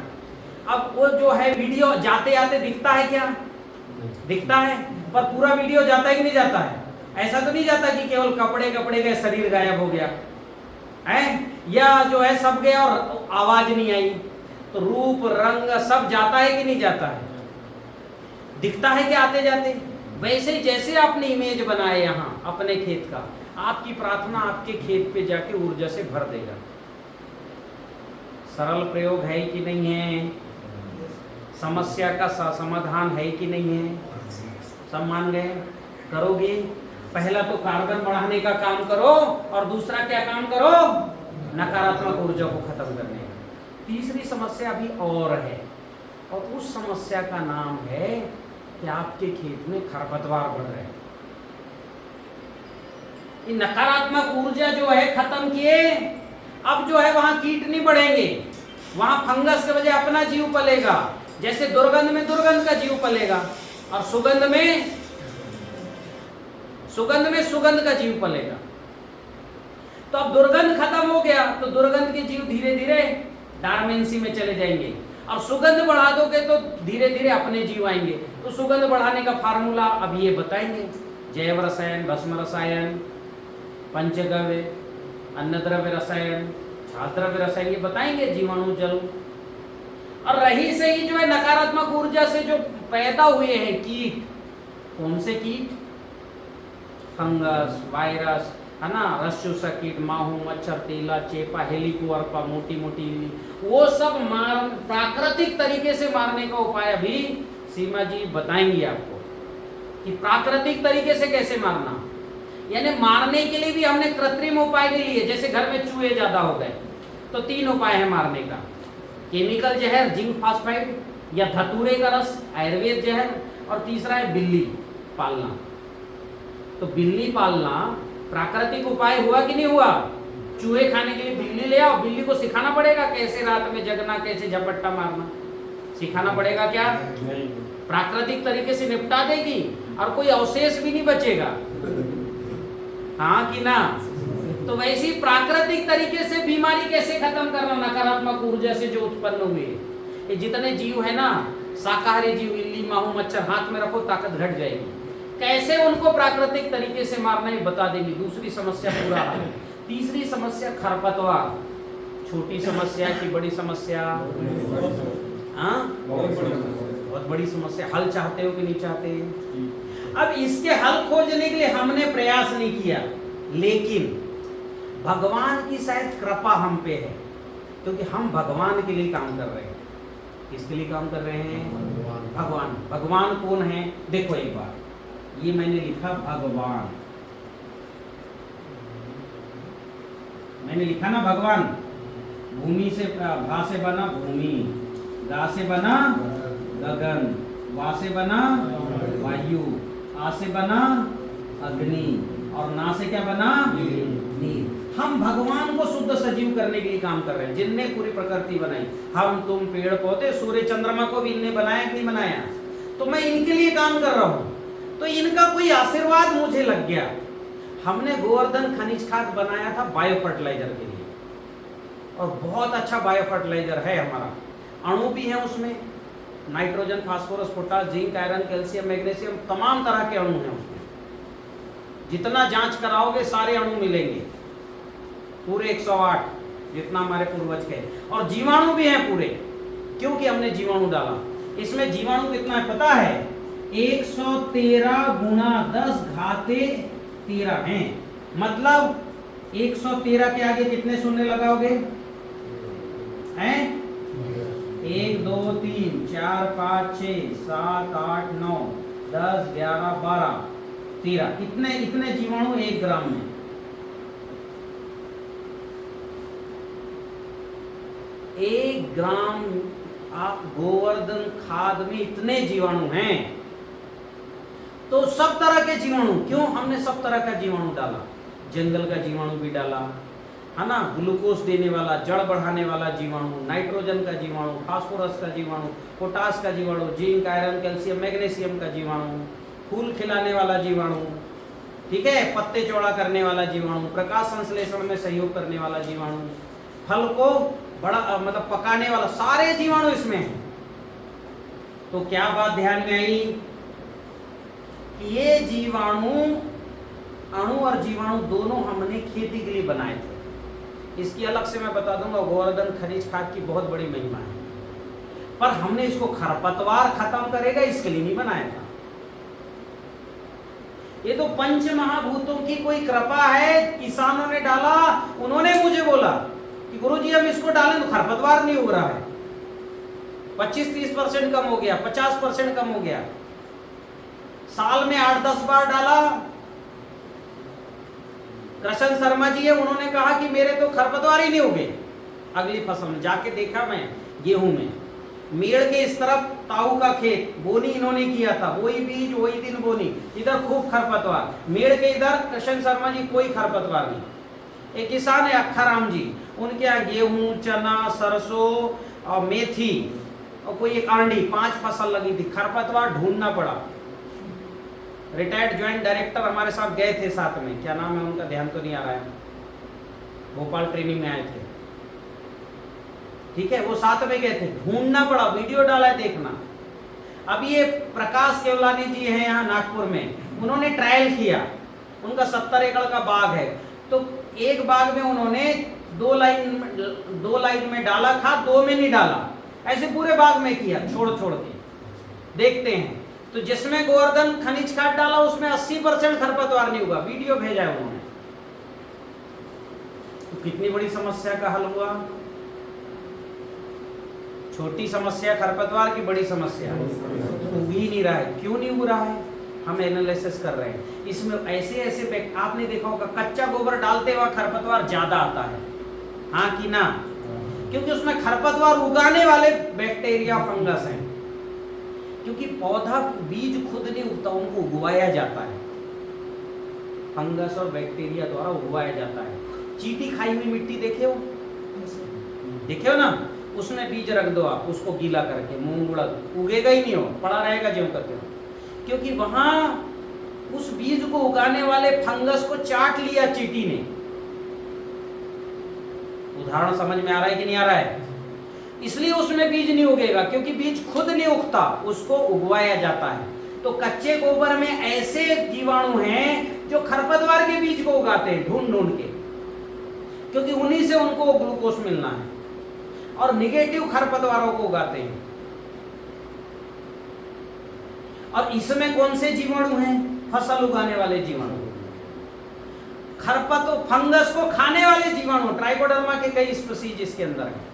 अब वो जो है वीडियो जाते आते दिखता है क्या? दिखता है, पर पूरा वीडियो जाता है कि नहीं जाता है? ऐसा तो नहीं जाता कि केवल कपड़े कपड़े के शरीर गायब हो गया है, या जो है सब गया और आवाज नहीं आई। तो रूप रंग सब जाता है कि नहीं जाता है? दिखता है क्या आते जाते? वैसे ही जैसे आपने इमेज बनाए यहाँ अपने खेत का, आपकी प्रार्थना आपके खेत पे जाके ऊर्जा से भर देगा। सरल प्रयोग है कि नहीं है? समस्या का समाधान है कि नहीं है? सब मान गए? करोगे? पहला तो कार्बन बढ़ाने का काम करो, और दूसरा क्या काम करो? नकारात्मक ऊर्जा को खत्म करने का। तीसरी समस्या भी और है, और उस समस्या का नाम है कि आपके खेत में खरपतवार बढ़ रहे हैं। ये नकारात्मक ऊर्जा जो है खत्म किए, अब जो है वहां कीट नहीं बढ़ेंगे, वहां फंगस के बजाय अपना जीव पलेगा। जैसे दुर्गंध में दुर्गंध का जीव पलेगा, और सुगंध में सुगंध का जीव पलेगा। तो अब दुर्गंध खत्म हो गया, तो दुर्गंध के जीव धीरे धीरे डार्मेंसी में चले जाएंगे, और सुगंध बढ़ा दोगे तो धीरे धीरे अपने जीव आएंगे। तो सुगंध बढ़ाने का फार्मूला अब ये बताएंगे, जैव रसायन, भस्म रसायन, पंचगव्य, अन्नद्रव्य रसायन, छाद्रव्य रसायन, ये बताएंगे, जीवाणु जल। और रही से ही जो है नकारात्मक ऊर्जा से जो पैदा हुए हैं कीट, कौन से कीट? फंगस, वायरस, है ना, रसचूसा कीट, माहू, मच्छर, तेला, चेपा, हेलिकोअर्पा, मोटी मोटी, वो सब मार प्राकृतिक तरीके से मारने का उपाय अभी सीमा जी बताएंगी आपको कि प्राकृतिक तरीके से कैसे मारना। यानी मारने के लिए भी हमने कृत्रिम उपाय ले लिए। जैसे घर में चूहे ज्यादा हो गए तो 3 उपाय है मारने का, केमिकल जहर, जिंक फास्फाइड, या धतूरे का रस, आयुर्वेद जहर, और तीसरा है बिल्ली पालना। तो बिल्ली पालना प्राकृतिक उपाय हुआ कि नहीं हुआ? चूहे खाने के लिए बिल्ली ले आओ, बिल्ली को सिखाना पड़ेगा कैसे रात में जगना, कैसे झपट्टा मारना, सिखाना पड़ेगा क्या? प्राकृतिक तरीके से निपटा देगी और कोई अवशेष भी नहीं बचेगा, हाँ कि ना? तो वैसी प्राकृतिक तरीके से बीमारी कैसे खत्म करना? नकारात्मक ऊर्जा से जो उत्पन्न हुए ये जितने जीव है ना, शाकाहारी जीव, इल्ली, माहू, मच्छर, हाथ में रखो ताकत घट जाएगी। कैसे उनको प्राकृतिक तरीके से मारना है बता देंगे। दूसरी समस्या पूरा है। तीसरी समस्या खरपतवार। छोटी समस्या की बड़ी समस्या? हाँ, बहुत बड़ी समस्या। हल चाहते हो कि नहीं चाहते? अब इसके हल खोजने के लिए हमने प्रयास नहीं किया, लेकिन भगवान की शायद कृपा हम पे है, क्योंकि हम भगवान के लिए काम कर रहे हैं। किसके लिए काम कर रहे हैं? भगवान। भगवान कौन है? देखो एक बार, ये मैंने लिखा भगवान, मैंने लिखा ना भगवान। भूमि से, भा से बना भूमि, गा से बना गगन, वा से बना वायु, आ से बना अग्नि, और ना से क्या बना? नीर। हम भगवान को शुद्ध सजीव करने के लिए काम कर रहे हैं, जिनने पूरी प्रकृति बनाई, हम तुम पेड़ पौधे सूर्य चंद्रमा को भी इनने बनाया कि नहीं बनाया, तो मैं इनके लिए काम कर रहा हूं। तो इनका कोई आशीर्वाद मुझे लग गया। हमने गोवर्धन खनिज खाद बनाया था बायो फर्टिलाइजर के लिए, और बहुत अच्छा बायो फर्टिलाइजर है हमारा। अणु भी है उसमें, nitrogen, phosphorus, potash, zinc, iron, calcium, magnesium, तमाम तरह के अणु हैं उसमें। जितना जांच कराओगे सारे अणु मिलेंगे, पूरे 108 जितना हमारे पूर्वज के, और जीवाणु भी हैं पूरे, क्योंकि हमने जीवाणु डाला। इसमें जीवाणु कितना है पता है? 113 गुणा 10 घाते 13 हैं। मतलब 113 के आगे कितने शून्य लगाओगे? हैं 1 2 3 4 5 6 7 8 9 10 11 12 13, इतने जीवाणु 1 ग्राम में। एक ग्राम गोवर्धन खाद में इतने जीवाणु हैं। तो सब तरह के जीवाणु, क्यों हमने सब तरह का जीवाणु डाला? जंगल का जीवाणु भी डाला है ना, ग्लूकोज देने वाला, जड़ बढ़ाने वाला जीवाणु, नाइट्रोजन का जीवाणु, फास्फोरस का जीवाणु, पोटास का जीवाणु, जिंक, आयरन, कैल्शियम, मैग्नीशियम का जीवाणु, फूल खिलाने वाला जीवाणु, ठीक है, पत्ते चौड़ा करने वाला जीवाणु, प्रकाश संश्लेषण में सहयोग करने वाला जीवाणु, फल को बड़ा मतलब पकाने वाला, सारे जीवाणु इसमें हैं। तो क्या बात ध्यान में आई कि ये जीवाणु, अणु और जीवाणु दोनों हमने खेती के लिए बनाए थे। इसकी अलग से मैं बता दूंगा, गोवर्धन खनिज खाद की बहुत बड़ी महिमा है, पर हमने इसको खरपतवार खत्म करेगा इसके लिए नहीं बनाया था। ये तो पंच महाभूतों की कोई कृपा है, किसानों ने डाला, उन्होंने मुझे बोला कि गुरुजी हम इसको डालें तो खरपतवार नहीं उग रहा है, 25-30% कम हो गया, 50% कम हो गया। साल में 8-10 बार डाला। कृष्ण शर्मा जी है, उन्होंने कहा कि मेरे तो खरपतवार ही नहीं उगे अगली फसल में। जाके देखा मैं गेहूं में, मेड़ के इस तरफ ताऊ का खेत, बोनी इन्होंने किया था, वही बीज वही दिन बोनी, इधर खूब खरपतवार, मेड़ के इधर कृष्ण शर्मा जी कोई खरपतवार नहीं। एक किसान है अक्खाराम जी, उनके यहाँ गेहूं, चना, सरसों और मेथी और कोई एक आंडी, 5 फसल लगी थी, खरपतवार ढूंढना पड़ा। रिटायर्ड ज्वाइंट डायरेक्टर हमारे साथ गए थे साथ में, क्या नाम है उनका ध्यान तो नहीं आ रहा है, भोपाल ट्रेनिंग में आए थे, ठीक है, वो साथ में गए थे, ढूंढना पड़ा, वीडियो डाला है देखना। अब ये प्रकाश केवलानी जी हैं यहाँ नागपुर में, उन्होंने ट्रायल किया, उनका 70 एकड़ का बाग है, तो एक बाग में उन्होंने 2 लाइन में डाला खाद, 2 में नहीं डाला, ऐसे पूरे बाग में किया, छोड़ छोड़ के देखते हैं। तो जिसमें गोवर्धन खनिज खाद डाला उसमें 80% खरपतवार नहीं हुआ, वीडियो भेजा है उन्होंने। तो कितनी बड़ी समस्या का हल हुआ। छोटी समस्या खरपतवार की, बड़ी समस्या उग ही नहीं रहा है। क्यों नहीं उग रहा है? हम एनालिसिस कर रहे हैं। इसमें ऐसे आपने देखा होगा, कच्चा गोबर डालते हुआ खरपतवार ज्यादा आता है, हाँ कि ना? क्योंकि उसमें खरपतवार उगाने वाले बैक्टीरिया, फंगस हैं। क्योंकि पौधा बीज खुद नहीं उगता, उनको उगवाया जाता है, फंगस और बैक्टीरिया द्वारा उगवाया जाता है। चींटी खाई हुई मिट्टी देखे हो ना, उसमें बीज रख दो आप, उसको गीला करके, मूंग उड़द, उगेगा ही नहीं, हो पड़ा रहेगा ज्यों का त्यों, क्योंकि वहां उस बीज को उगाने वाले फंगस को चाट लिया चींटी ने। उदाहरण समझ में आ रहा है कि नहीं आ रहा है? इसलिए उसमें बीज नहीं उगेगा, क्योंकि बीज खुद नहीं उगता, उसको उगवाया जाता है। तो कच्चे गोबर में ऐसे जीवाणु हैं जो खरपतवार के बीज को उगाते हैं ढूंढ ढूंढ के, क्योंकि उन्हीं से उनको ग्लूकोज मिलना है, और निगेटिव खरपतवारों को उगाते हैं। और इसमें कौन से जीवाणु हैं? फसल उगाने वाले जीवाणु, फंगस को खाने वाले जीवाणु, ट्राइकोडर्मा के कई स्पीशीज इसके अंदर हैं।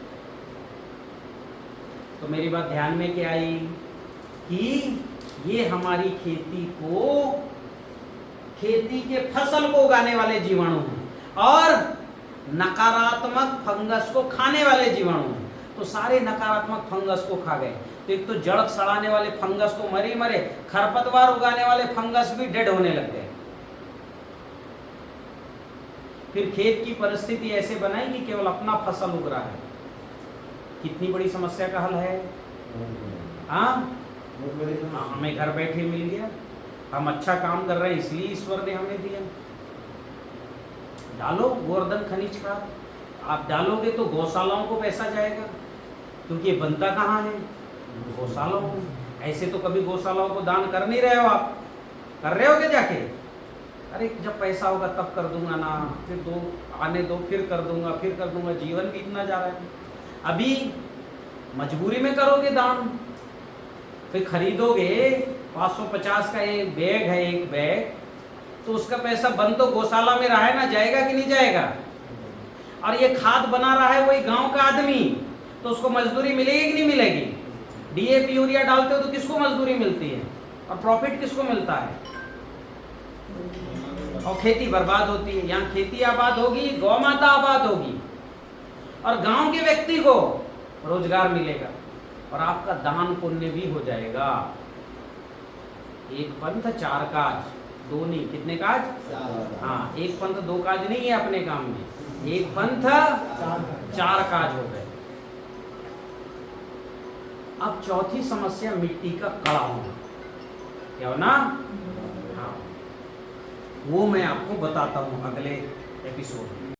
तो मेरी बात ध्यान में क्या आई कि ये हमारी खेती के फसल को उगाने वाले जीवाणु हैं, और नकारात्मक फंगस को खाने वाले जीवाणु हैं। तो सारे नकारात्मक फंगस को खा गए। तो एक तो जड़ सड़ाने वाले फंगस तो मरे, खरपतवार उगाने वाले फंगस भी डेड होने लग गए। फिर खेत की परिस्थिति ऐसे बनाई कि केवल अपना फसल उग रहा है। कितनी बड़ी समस्या का हल है। हाँ, हमें घर बैठे मिल गया, हम अच्छा काम कर रहे हैं इसलिए ईश्वर ने हमें दिया। डालो गोवर्धन खनिज खाद, आप डालोगे तो गौशालाओं को पैसा जाएगा, क्योंकि ये बनता कहाँ है, गौशालाओं में। ऐसे तो कभी गौशालाओं को दान कर नहीं रहे हो, आप कर रहे हो क्या जाके? अरे जब पैसा होगा तब कर दूंगा ना, फिर दो आने दो, फिर कर दूंगा, जीवन बीतना जा रहा है। अभी मजबूरी में करोगे दान, फिर खरीदोगे 550 का एक बैग है, एक बैग, तो उसका पैसा बन तो गौशाला में रहा है ना, जाएगा कि नहीं जाएगा? और ये खाद बना रहा है वही गांव का आदमी, तो उसको मजदूरी मिलेगी कि नहीं मिलेगी? डीएपी यूरिया डालते हो तो किसको मजदूरी मिलती है और प्रॉफिट किसको मिलता है? और खेती बर्बाद होती है। यहाँ खेती आबाद होगी, गौ माता आबाद होगी, और गांव के व्यक्ति को रोजगार मिलेगा, और आपका दान पुण्य भी हो जाएगा। एक पंथ चार काज, दो नहीं, कितने काज? हाँ, एक पंथ दो काज नहीं है अपने काम में, एक पंथ चार काज हो गए। अब चौथी समस्या मिट्टी का कड़ा होना, क्या होना? हाँ, वो मैं आपको बताता हूँ अगले एपिसोड में।